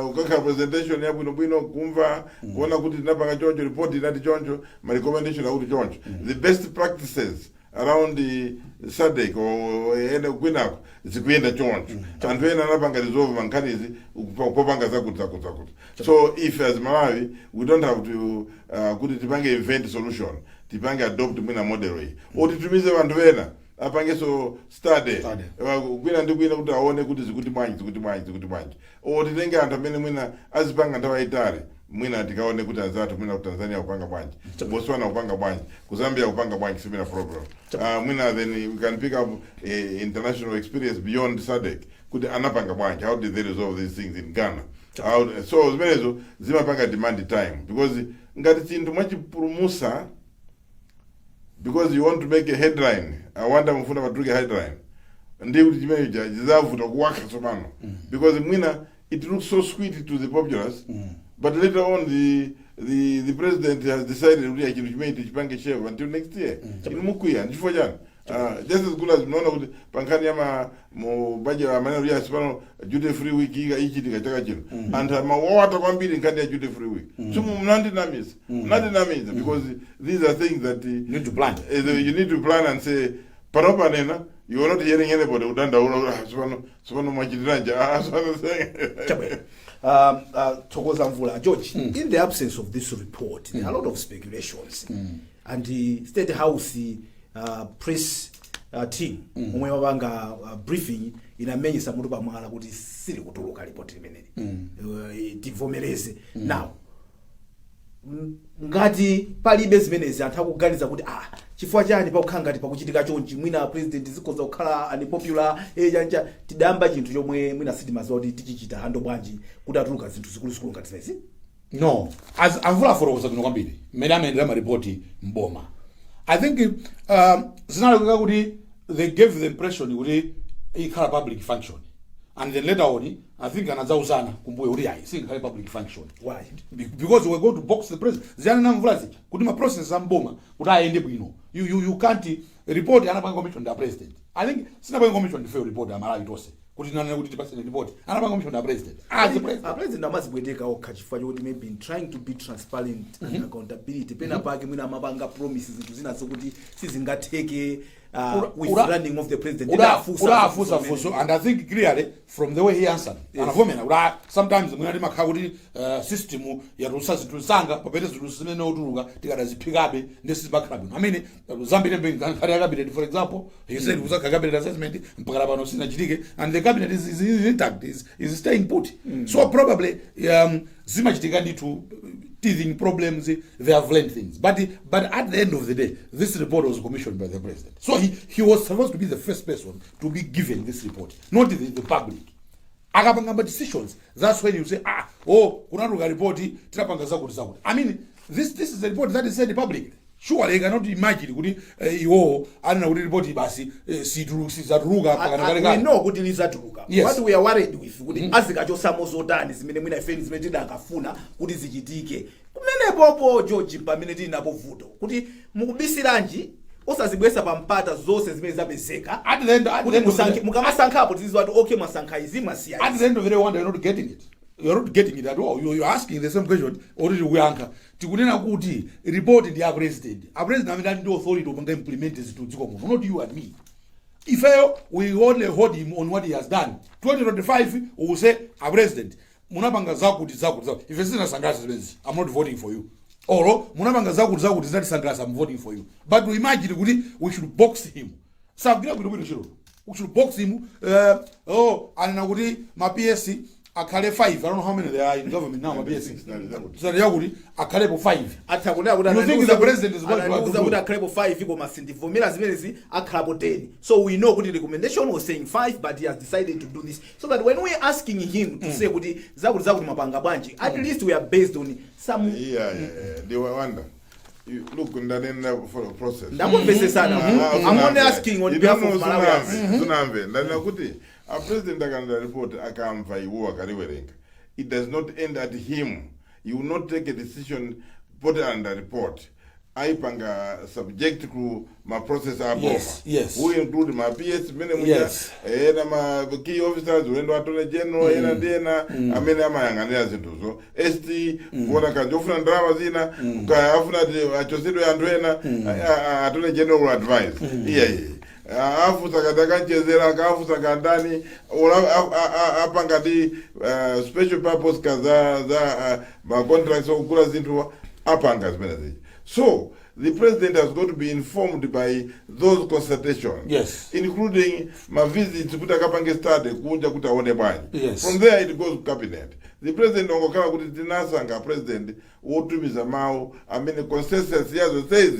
Ukakhala presentation yabwinobwino kumva kuona kuti tinapanga choncho report inati choncho ma recommendation akuti choncho. The best practices around the Zodiak or ene kwinako zikuyenda choncho. Anthu ena anapanga resolve mankhanizi kupanga zakuti. So if as Malawi we don't have to kuti tipange invent solution, tipange adopt mwina model way. Or titumize vanthu ena apange so study kwina ndi kwina kuti aone kuti zikuti bwanji. O titenge anthu amene mwina azipanga nthawi yayitali mwina tikaone kuti anzathu mwina ku Tanzania kupanga bwanji, Botswana kupanga bwanji, ku Zambia kupanga bwanji, similar problem. Mwina then we can pick up international experience beyond Zodiak kuti anapanga bwanji, how did they resolve these things in Ghana. So zimenezo zimapanga demand time because ngati chinthu mwachipulumusa because you want to make a headline, awanda mfuna patuluke headline, ndi kuti chimenecho chizavuta kuwaka tsopano because mwina it looks so sweet to the populace, but later on the president has decided kuti chinthu chimenecho chipange shave until next year. Mukwiya ndifo chani just as good as mnaona kuti pankhani ya budget amaneno ya sipano duty free week ichitika chaka chino anthu amawata kwambiri nkhani ya duty free week. So mnandinamiza because these are things that you need to plan. You need to plan and say panopanena you are not hearing anybody udandaula sipano mwachitiranja Thokoza Mvula. George, in the absence of this report, there are a lot of speculations, and the State House press team omwe wabanga briefing inamenyesa mutu pamwala kuti sili kutuluka report imeneyi tivomereze. Now ngati palibe zimenezi anthu akuganiza kuti chifukwa chani pakukhala ngati pakuchitika chonchi mwina president zikhoza kukhala unpopular chanja tidamba chinthu chomwe mwina sitimadziwa kuti tichichita hando bwanji kuti atuluka zinthu zikuluzikulu ngati zimezi. No, as Amvula fotokoza kuno kwambiri mmene amayendera maripoti mboma. I think zinaleka kuti they gave the impression kuti ikhala public function, and then later on I think anadzauzana kumbuyo kuti ayi singakhale public function. Why? Because we're going to box the president. Ziyana na Mvula zija kuti ma process amboma kuti ayende bwino. You can't report anapanga commission da president. I think sinapanga commission fail report ya Malawi tose kuti nana kuti tipase report anapanga commission da president. The president amazibweteka okha chifukwa choti maybe been trying to be transparent and accountability pena pake mwina amapanga promises zinthu zina zokuti sizingatheke with running of the president. And I think clearly from the way he answered, yes. Sometimes mwina makha kuti system ya rusazitulsanga papete zitusimene otuluka tikadaziphikabe ndesibakhabe. I mean Zambia cabinet for example, he said was a cabinet assessment mpaka pano sinachitike, and the cabinet is intact, is staying put. So probably zimachitika need to teething problems, they have learned things. But at the end of the day, this report was commissioned by the president. So he was supposed to be the first person to be given this report, not the public. Akapanga decisions. That's when you say, kunaruka report, tinapanga zakuti. I mean, this is a report that is said publicly. Surely you cannot imagine kuti ana kuti report basi situruka pakana. We know kuti lizaturuka. Yes. What we are worried with kuti azikachosamo zotani zimene mwina ifeni zimene tidakafuna kuti zichitike. Kumene popo George pamene tinapo vuto kuti mukubisiranji osazibwesa pampata zose zimene zapezeka. At the end mukamasankhapo tizizwa kuti okay masankha izi masiya. At the end of the day one, you're not getting it. You're not getting it at all. You're asking the same question already kuyanka. Tikunena kuti report ndi ya president. A president amene ndi authority to implement this to dziko muno. Not you and me. If we only hold him on what he has done. 2025 we will say a president munapanga zakuti. If it's not Sangrasa Benz, I'm not voting for you. Or munapanga zakuti is not Sangrasa, I'm voting for you. But we imagine we should box him. We should box him. Ananakuti ma PSC akale 5. I don't know how many there are in government now. So they are akale 5. You think the president is going to do akale 5 iko masindivomera zimenezi akale 10. So we know kuti recommendation was saying 5, but he has decided to do this. So that when we are asking him to say kuti zakuti mapanga bwanji, at least we are based on some. They wonder. You look for a process. I'm only asking on behalf of Malawi. A president can report it does not end at him. You will not take a decision, put it under report. aipanga subject to my process Yes, yes. who include my PS mene Yes. na ma key officers ulendo attorney general ena ndena amene amayang'anira zinthuzo ST kuona kanjofuna ndalama zina kafuna achosedwe anthu ena attorney general advice afusa kadakanchezera akafusa kandani apanga di special purpose za ma contracts okugula zinthu apanga zimene zichi. So the president has got to be informed by those consultations, Yes. including my visits kuti akapange study kunja kuti aone bwanji. Yes. From there it goes to cabinet. The president ongokhala kuti tinasanga president wotumiza mawu amene consensus yazo says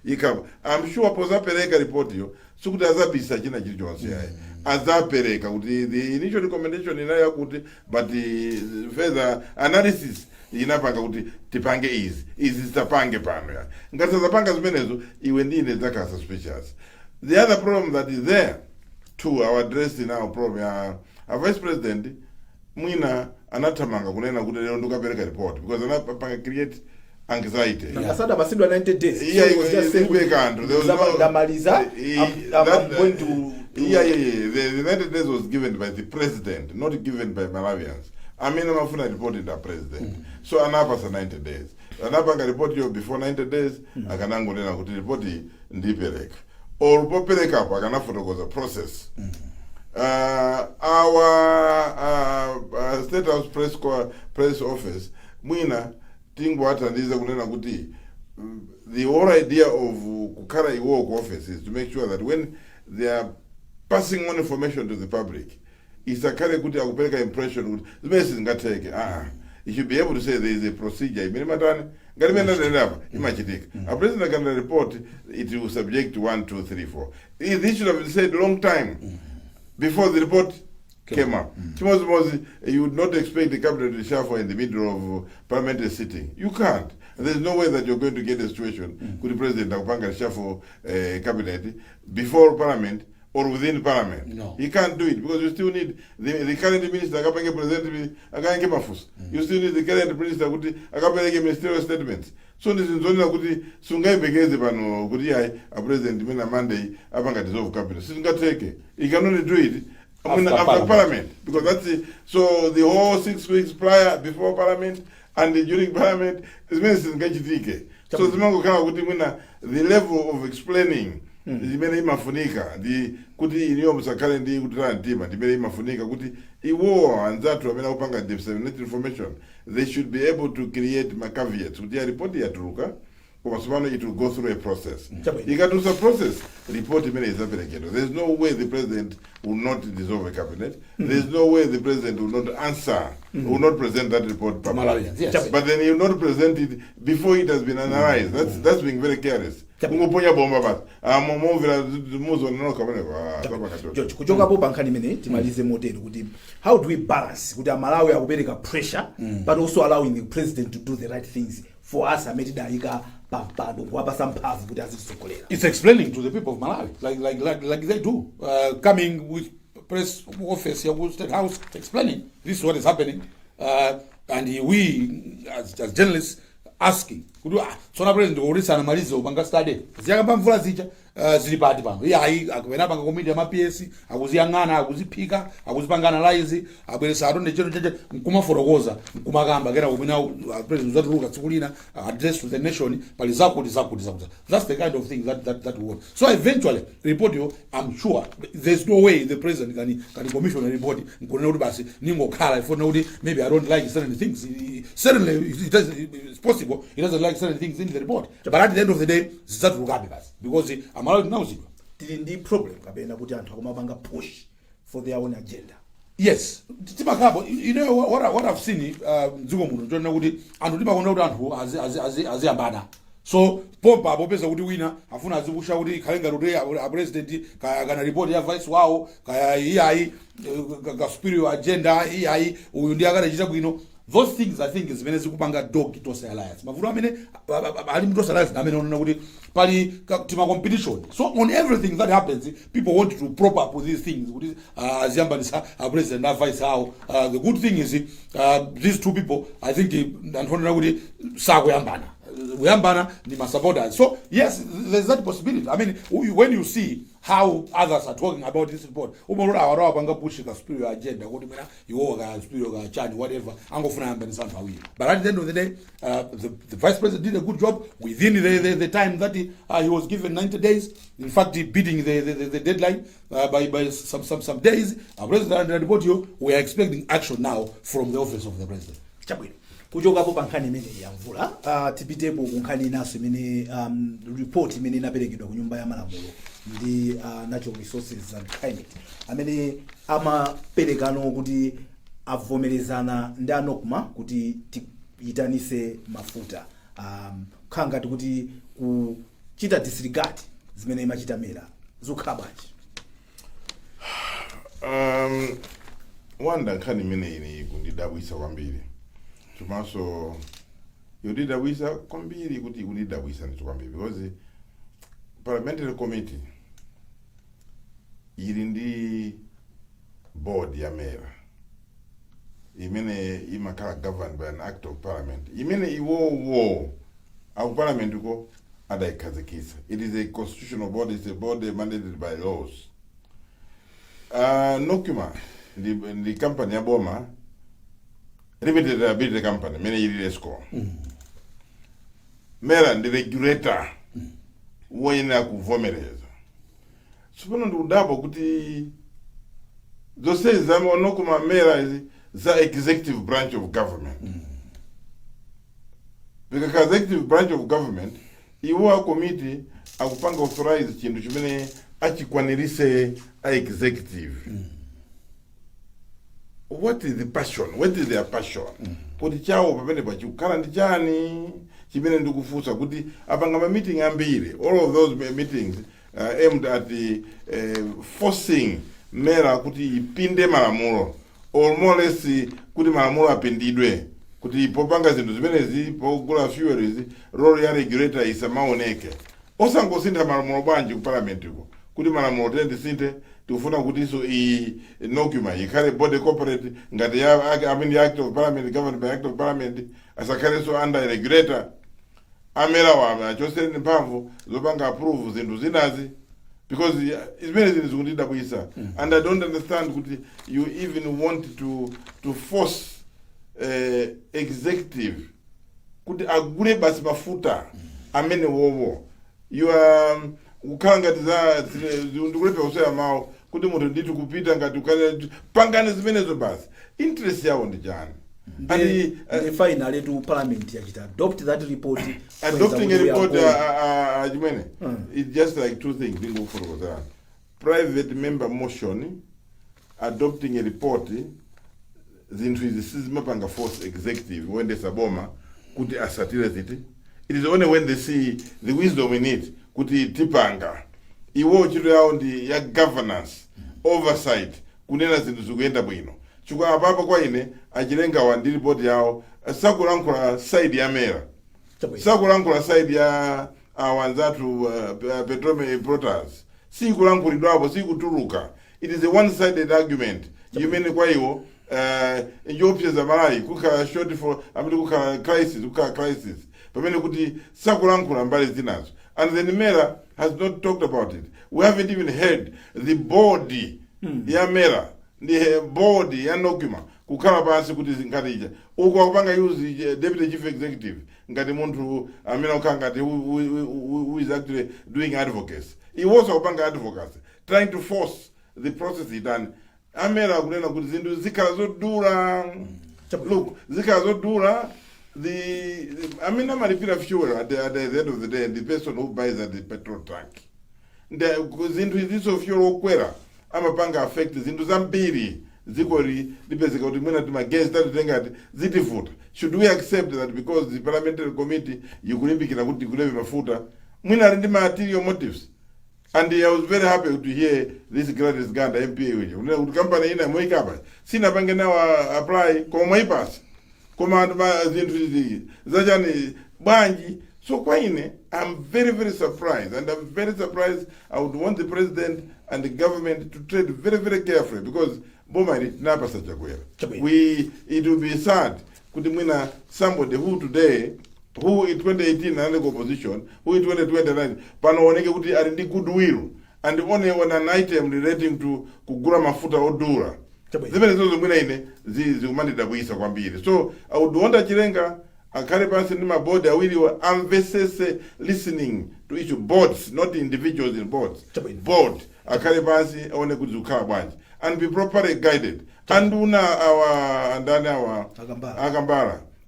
ikaba. I'm sure pozapereka report yo sikuti azabisa china chilichonse yayi. Azapereka kuti the initial recommendation inayo kuti but the further analysis inapanga kuti tipange izi zitapange pano ya ngati zapanga zimenezo iwe ndine zaka suspicious. The other problem that is there to our address now problem ya vice president mwina anatamanga kunena kuti lero ndikapereka report because anapanga create anxiety. Asada basidwa 90 days. Yeah, so it was just saying there was no I'm going to the 90 days was given by the president, not given by Malawians. I mean, I'm going to report it to the president. So anapasa 90 days. Anapanga report you before 90 days, akanango nena kuti report ndipereka. Or popereka hapo akanafuta kwa process. Our State House press office mwina tingo atandiza kunena kuti the whole idea of kukhala iwo ku office is to make sure that when they are passing on information to the public, isakhale kuti akupereka impression kuti zimene sizingatheke. You should be able to say there is a procedure. Imene matani ngati mena ndendapa imachitika. A president can report it will subject to 1, 2, 3, 4. This should have been said long time before the report came up. You would not expect the cabinet to shuffle in the middle of parliamentary sitting. You can't. There's no way that you're going to get a situation could the president akupanga shuffle cabinet before parliament or within parliament. No. He can't do it because you still need the current minister akapange president akapange mafusa. You still need the current minister kuti akapange ministerial statements. So this is only kuti sungaibekeze pano kuti hai a president mina Monday apanga dissolve cabinet. Singateke. He can only do it after parliament because that's it. So the whole 6 weeks prior, before parliament, and during parliament is means so zimango kama kuti mwina the level of explaining zimene imafunika the kuti iniyo musakale ndi kutira ntima ndimene imafunika kuti iwo anzatu amene akupanga disseminate information they should be able to create my caveats kuti ya report yatuluka koma sumano it will go through a process. Ikatusa process report imene izaperekedwa. There's no way the president will not dissolve a cabinet. There's no way the president will not answer, will not present that report publicly. Yes. But then he will not present it before it has been analyzed. That's being very careless. Kungoponya bomba basi. Movira muzo no kamene kwa. George kuchoka hapo Nkhani mene timalize model kuti how do we balance kuti Malawi akupereka pressure but also allowing the president to do the right things for us ameti daika pavado kuwapa samphavu kuti azitsokolera. It's explaining to the people of Malawi like they do, coming with press office here with State House explaining this is what is happening, and we as journalists asking kudu sona president orisa na malizo upanga study ziyakamba mvula zicha zili pati pano iya akupena panga komiti ya PS akuziyang'ana akuziphika akuzipanga analyze abweresa atonde chero cheche nkumaforokoza nkumakamba kera kumina president zatuluka tsikulina address to the nation pali zakudi. That's the kind of thing that we want. So eventually report you, I'm sure there's no way the president can commission a report nkunena kuti basi ningokhala ifuna kuti maybe I don't like certain things. Certainly it's possible he doesn't like certain things in the report, but at the end of the day zizatulukabe basi because I'm allowed now zidwa tili ndi problem kapena kuti anthu akumapanga push for their own agenda. Yes, timakabo you know what I've seen mdziko muno ndona kuti anthu timakonda kuti anthu aziyambana. So pompa popeza kuti wina afuna azipusha kuti khalenga rote a president kana report ya vice wao kaya iyayi ka superior agenda iyayi uyu ndi akachita bwino. Those things I think is venezi kupanga dog to say alliance. Mavuno amene ali mto alliance amene onona kuti pali tima competition. So on everything that happens people want to prop up with these things. Kuti aziyambanisa a president na vice how the good thing is these two people I think andonena kuti sakuyambana. Uyambana ni supporters. So yes, there's that possibility. I mean, when you see how others are talking about this report, umorora awarawa panga push ka superior agenda, kuti mina iwo ka superior ka chani whatever, angofuna yamba ni santu awiri. But at the end of the day, the vice president did a good job within the time that he was given 90 days. In fact, he beating the deadline by some days. President Radibotio, we are expecting action now from the office of the president. Chabwino kuchokapo pa nkhani imene ya mvula tipitepo ku nkhani inaso imene report imene inaperekedwa ku nyumba ya malamulo ndi natural resources and climate amene amaperekano kuti avomerezana ndi anokma kuti tiyitanise mafuta kukhala ngati kuti kuchita disregard zimene imachita mera zikukhala bwanji. Wanda nkhani imene ini kundidabwisa kwambiri. Tumaso yodidabwisa kwambiri kuti kundidabwisa ndicho kwambiri because parliamentary committee ili ndi board ya mera imene imakhala governed by an act of parliament imene iwo au parliament uko adayikhazikitsa. It is a constitutional body, it's a body mandated by laws. Nokuma the company ya boma limited ability company mene ili esco mera ndi regulator woyena kuvomereza. Supano ndi udabo kuti zose zama nokuma mera za executive branch of government. Because executive branch of government iwo committee akupanga authorize chintu chimene achikwanirise a executive. What is the passion? What is their passion? Kuti chawo pamene pachikhala ndi chani chimene ndikufunsa kuti apanga meeting ambiri. All of those meetings aimed at forcing mera kuti ipinde malamulo or more or less kuti malamulo apindidwe kuti popanga zinthu zimenezi pogula fuels role ya regulator isamaoneke. Osangosintha malamulo bwanji ku parliament uko kuti malamulo tendisinthe tikufuna kuti so nokuma ikhale body corporate ngati ya act of parliament governed by act of parliament asakhale so under regulator amera wa achoseni mphamvu zopanga approve zinthu zinazi because zimene zinthu zikundidabwisa and I don't understand kuti you even want to force executive kuti agule basi mafuta amene wowo you are ukhala ngati za ndikulepa kusema mawu kuti munthu ndithu kupita ngati ukale pangane zimenezo basi interest yawo ndi chani. And finally to parliament yachita adopt that report. Adopting a report chimene it's just like two things ndingofotokoza. Private member motion adopting a report zinthu izi sizimapanga force executive when they saboma kuti asatire ziti. It is only when they see the wisdom in it kuti tipanga iwo chito yawo ndi ya governance oversight kunena zinthu zikuyenda bwino. Chukwa apapo kwa ine achilenga wa ndi report yawo sakulankhula side ya mera sakulankhula side ya wanzatu petrol importers sikulankhulidwapo sikutuluka. It is a one-sided argument. Imene kwa iwo njopsa za Malawi kukhala short for kukhala crisis pamene kuti sakulankhula mbali zinazo. And then Mera has not talked about it. We haven't even heard the body ya Mera, the body ya Nokuma kukhala pasi kuti zinkatija uko akupanga use deputy chief executive ngati munthu amene ukhala ngati who is actually doing advocacy. He was akupanga advocacy trying to force the process done. Amera kunena kuti zinthu zikhala zodula. Look, zikhala zodula. I mean, I'm a fuel at the end of the day, the person who buys at the petrol tank. Because into this of fuel Kwagwanji, I'm a panga affect into Zambiri, Zikori, the basic argument against that thing at Zitifoot. Should we accept that because the parliamentary committee, you couldn't be a good mafuta, when are the material motives? And I was very happy to hear this greatest gun, the MPA with you. Company in a wake up. Sina Banga now apply, come my pass. Command Zajani Banji. So kwaine, I'm very, very surprised, and I'm very surprised. I would want the president and the government to tread very, very carefully because Bomari Lazarus Chakwera. It will be sad. Could mean somebody who today who in 2018 anali opposition, who in 2029 panooneke kuti ali ndi goodwill and only on an item relating to kugula mafuta odula. Zimene zozo mwina ine zikumandidabwisa kwambiri. So I would want Chilenga akhale pansi ndi mabodi awiri amvesese listening to each boards, not individuals in boards. Board akhale pansi aone kuti zikukhala bwanji and be properly guided. Anduna andani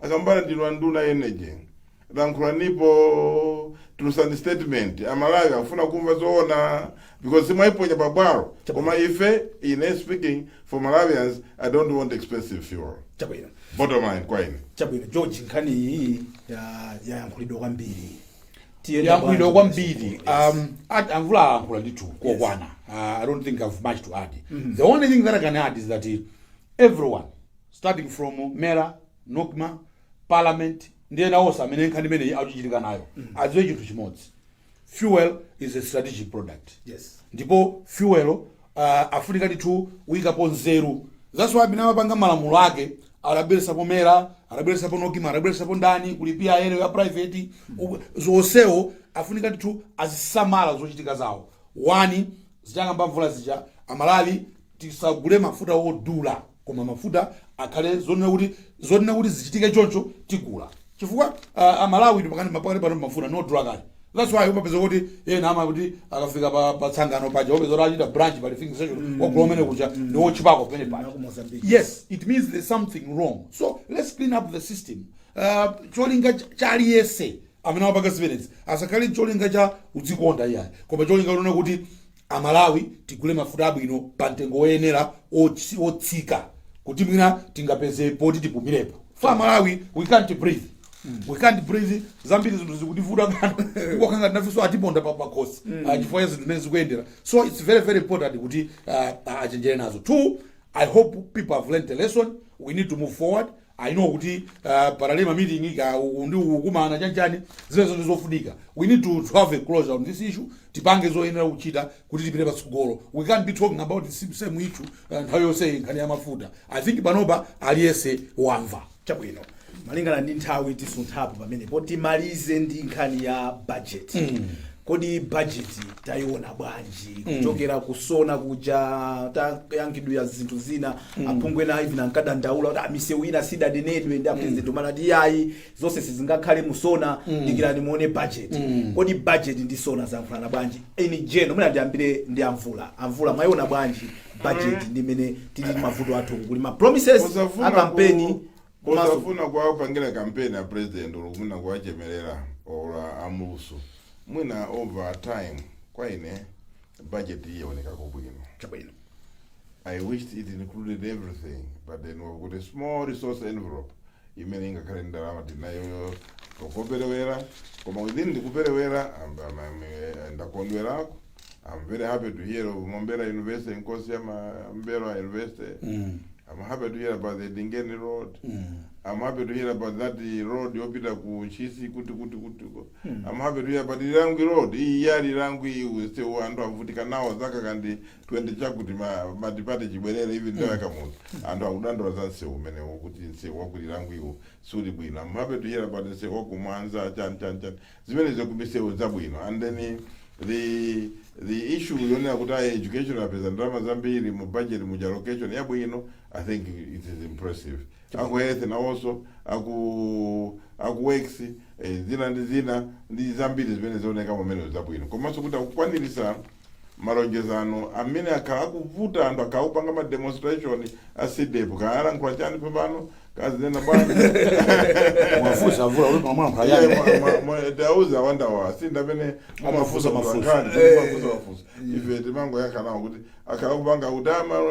Akambara ndino anduna energy. Lankhulanipo trusani statement Malawi afuna kumva zoona because simaiponya babwaro koma ife ine speaking for Malawians I don't want expensive fuel. Bottom line kwa ine. George Nkhani hii ya yankhulidwa kwambiri. Yankhulidwa kwambiri. Amvula yankhula nditu kokwana. I don't think I have much to add. The only thing that I can add is that everyone starting from Mera, Nokma, Parliament ndiye also amene Nkhani imene akuchitika nayo adziwe chinthu chimodzi. Fuel is a strategic product. Yes. Ndipo fuel afunika ndithu uyikapo nzeru. That's why binamapanga malamulo ake arabelesa po Mera, arabelesa po Nokima, arabelesa po ndani kulipia ene ya private zonsewo afunika ndithu azisamala zochitika zawo. Wani zichangamba mvula zija Amalawi tisagule mafuta odula koma mafuta akhale zonena kuti zichitike choncho tigula. Chifukwa Amalawi ndipakani mapakati pano mafuta no drug ali. That's why umapeza kuti yena ama kuti akafika pa tsangano paja opeza kuti achita branch pa things session okulomene kuja no chipako pene paja. Yes, it means there's something wrong. So let's clean up the system. Cholinga chali yese amene wapaka civilians asakali cholinga cha udzikonda iyayi koma cholinga unaona kuti Amalawi tigule mafuta abwino pa mtengo woyenera otsika kuti mwina tingapeze poti tipumirepo. For Malawi we can't breathe. We can't breathe. Zambiri zinthu zikutivuta kana kukanga nafiso atiponda pa kosi chifukwa zinthu zikuendera. So it's very very important kuti achenjere nazo. Two, I hope people have learned a lesson. We need to move forward. I know kuti paralema meeting ndi ukumana chanchani zilezo ndizofunika. We need to have a closure on this issue. Tipange zoyenera kuchita kuti tipite patsogolo. We can't be talking about the same issue and how you say Nkhani ya mafuta. I think panopa aliyese wamva. Chabwino. Malingana ndi nthawi tisunthapo pamene poti malize ndi nkhani ya budget. Kodi budget tayiona bwanji kuchokera kusona kuja tayankhidwe ya zinthu zina apungwe na even ankadandaula kuti amise wina sidadenedwe ndi president manati yayi zonse sizingakhale musona ndikirani muone budget. Kodi budget ndi sona zamfana bwanji eni jeno muna ndiyambire ndi amvula mwayiona bwanji budget ndi mene tili mavuto athu kuli ma promises a campaign kusafuna kwa pangira campaign ya president olumuna kuwachemerera ola amuso mwina over time kwa ine budget yaonekako bwino. I wished it included everything, but then we got a small resource envelope imene ingakhale ndalama tinayo tokoperewera koma within ndikuperewera ndakondwerako. I'm very happy to hear of Mombera University in Kosia Mbewa University. I'm happy to hear about the Dingeni Road. I'm happy to hear about that road yopita ku Chisi kuti. I'm happy to hear about the Rangwi Road. Iyali Rangwi uste andu avutika nawo zaka kandi 20 chakuti matipate chibwerere even ndawa kamuzi. Andu akudando wazanse umene kuti nse wakuli Rangwi suri bwino. I'm happy to hear about the waku Mwanza chan. Zimene zokumise zabwino. And then the issue yona kuti education representative zambiri mu budget mu allocation yabwino. I think it is impressive. Aku health na also aku works zina ndi zambiri zimene zioneka momeno zabwino. Komanso kuti akukwanirisa malonjezano amene akakuvuta anthu akaupanga ma demonstration asidepo kaara nkwa chani pambano kazinena bwana mwafusa mvula uli mwa mphayani dauza wanda wa sinda bene mafusa ife timango yakanawo kuti akakupanga udama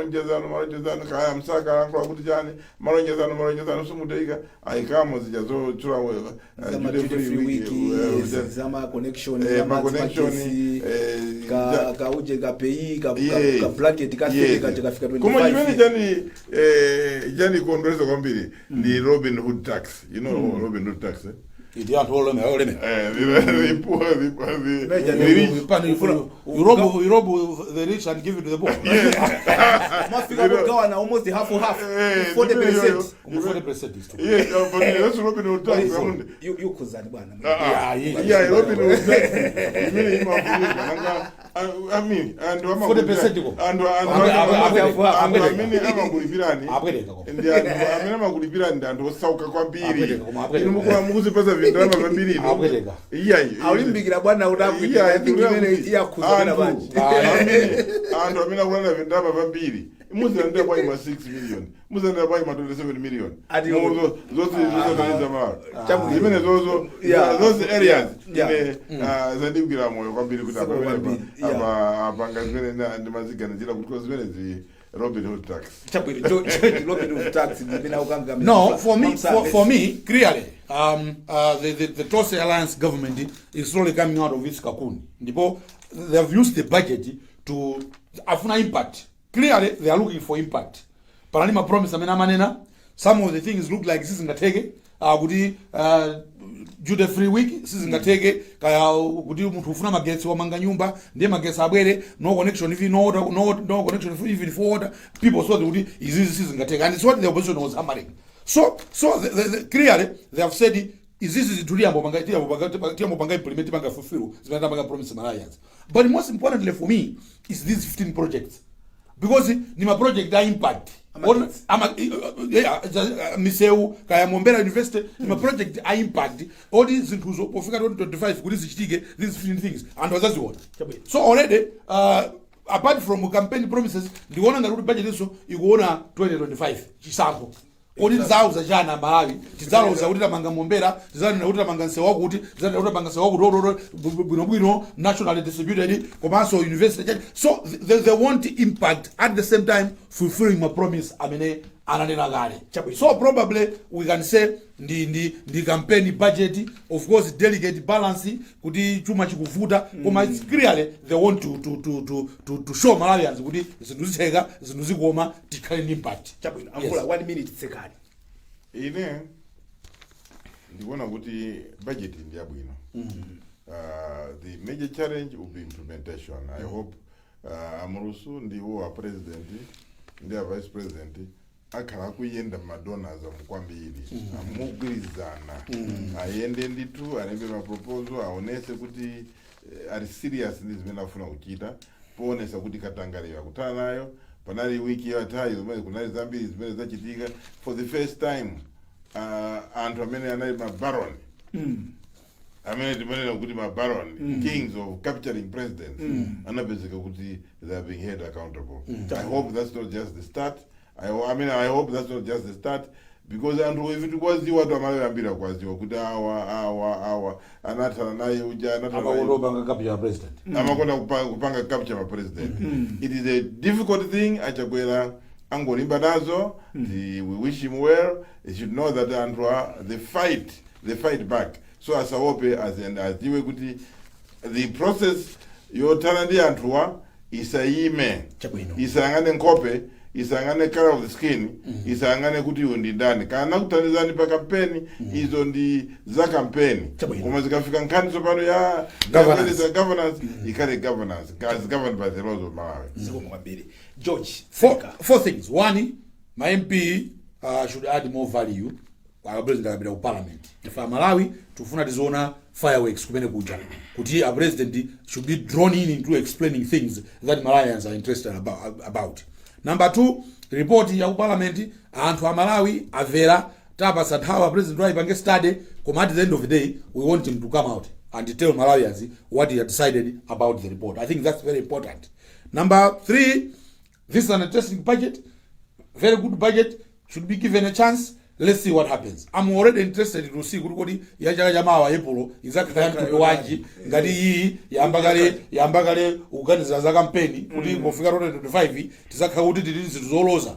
malonjezano kaya msaka ankwa kuti chani malonjezano sumuteika aikamo zijazo chura free wiki zama connection ka uje ka pay ka bracket ka fika 25 kuma jimeni jani kondrezo kwambiri ni Robin Hood tax, you know Robin Hood tax Idi anthu oleme. The poor, the You rob the rich and give it to the poor. Mafika kugawana almost half. 40%. 40% is too. yes, but that's Robin Hood tax. You kuzani bwana. Yeah, Robin Hood tax. I mean, and 40% go. and amagulipirani ndi amene amagulipirani anthu osauka kwambiri inu mukuzipasa vindu amapambiri Aulimbikira bwana udakwita imene iyakuzana banje. Anthu amene akulanda vindu amapambiri muzanda kwa 6 million muzanda kwa 27 million zote Malawi zimene those areas zandikira moyo kwambiri kuti apanga zimene ndimaziganizira kuti zimene zi Robin Hood tax. Robin Hood tax No, for me, clearly, the Tose Alliance government is slowly coming out of its cocoon. They have used the budget to afuna impact. Clearly, they are looking for impact. Paranima promise manena. Some of the things look like this is ngatege. Jude free week sizingateke kaya kuti munthu ufuna magetsi wa manga nyumba ndiye magetsi abwere no connection if no connection even for order people so kuti izizi sizingateke and it's what the opposition was hammering so clearly they have said izizi zitulia mbanga implement banga fulfill zimene banga promise Malawians. But most importantly for me is these 15 projects because ni ma project that impact miseu kaya Mombera University my project I impact all these incluso pofika 2025 kuti zichitike these 15 things and wazaziona so already apart from campaign promises ndiona ngati kuti budget iso ikuona 2025 chisankho kodi zauza chana Malawi tizauza kuti tamanga Mombera tizauza kuti tamanga nsewa kuti tizauza kuti tamanga nsewa kuti bwino nationally distributed komanso university so they want impact at the same time fulfilling my promise amene ananena kale so probably we can say the campaign budget of course delegate balance kuti chuma chikuvuta koma it's clearly they want to show Malawians kuti zinthu zitheka zinthu zikoma tikhale ndi impact chabwino amvula 1 minute sekani ine ndikuona kuti budget ndi yabwino the major challenge will be implementation. I hope Amurusu ndiwo president ndi vice president akhala kuyenda madonors amukwambiri amugwirizana ayende nditu alembe ma proposal aonese kuti ari serious ndi zimene afuna kuchita poonesa kuti katangaliwa kutana nayo panali wiki yatayi zimene kunali zambiri zimene zachitika for the first time anthu amene anali ma baron amene timanena kuti ma baron kings of capturing presidents anapezeka kuti they are being held accountable. I hope that's not just the start. I hope that's not just the start because if it was the watu amayoambira kwaziwa kuti awa anatana naye uja anatana capture president amakonda kupanga capture ma president. It is a difficult thing. Chakwera angolimba nazo. We wish him well. He should know that they fight back. So as a hope as diwe kuti the process yotana ndi anthuwa isayime isangane nkope isangane color of the skin isangane kuti undi ndani kana kutanizani pa campaign izo ndi za campaign koma zikafika nkhani sopano ya governance ikale governance as governed by the laws of Malawi. Zikomwambiri George four things. One, my MP should add more value kwa president akabira ku parliament. If Malawi tufuna tizoona fireworks kumene kuja kuti a president should be drawn in into explaining things that Malawians are interested about. Number 2, report ya parliament anthu a Malawi avera tapasa nthawi president right pange study koma at the end of the day we want him to come out and tell Malawians what he had decided about the report. I think that's very important. Number 3, this is an interesting budget, very good budget, should be given a chance. Let's see what happens. I'm already interested to see kuti yacha jamaa wa April exactly Kwagwanji ngati iyi yambagale uganiza za campaign kuti kufika 2025 tizakha kuti tizoloza.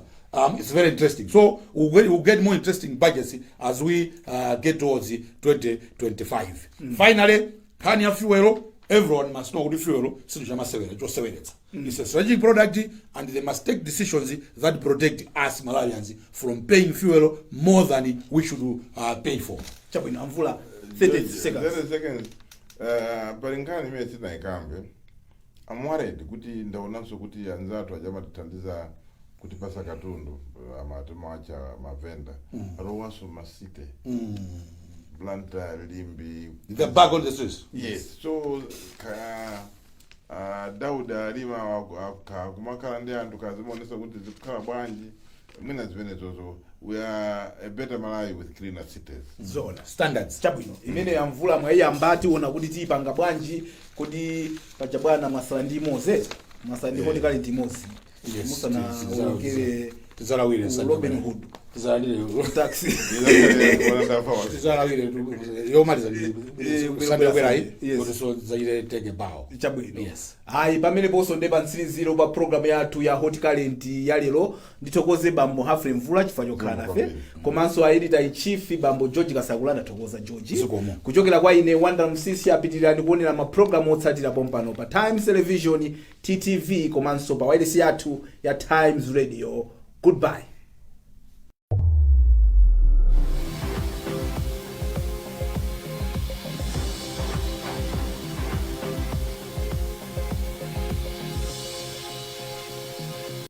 It's very interesting. So we'll get more interesting budgets as we get towards 2025. Finally, Nkhani ya fuel, everyone must know kuti fuel sindu chamasewera choseweretsa. It's a strategic product and they must take decisions that protect us Malawians from paying fuel more than we should pay for. Chabwino amvula 30 seconds. 30 seconds. Pali nkhani imene sitinayikambe. I'm worried kuti ndaonanso kuti anzathu ajamatithandiza kuti pasa katundu amatimacha mavenda alowaso masite Blanta Limbi the back on the streets. Yes, so Dauda Lima kumakhala ndi anthu kazimonesa kuti zikukhala bwanji mwina zimene zozo. We are a better Malawi with cleaner cities. Zona Standards. Chabwino imene yamvula mwayiyambati ona kuti tipanga bwanji kuti pachabwana masandi Moses masandi hodi kali Timosi musana ukele tizalawire Robin Hood taxi tizalawire yomaliza Sunday Kwera kuti so zaire take bao. Chabwino. Yes. Hayi pamene poso ndeba ntsiriziro pa program yathu ya Hot Talent ya lero ndithokoze bambo Hafre Mvula chifukwa chokhala nafe komanso editor in chief bambo George Kasakulana thokoza George kuchokera kwa ine Wanda Msisi apitirani kuonera ma program otsatira pompano pa Times Television TTV komanso pa wireless yathu ya Times Radio. Goodbye.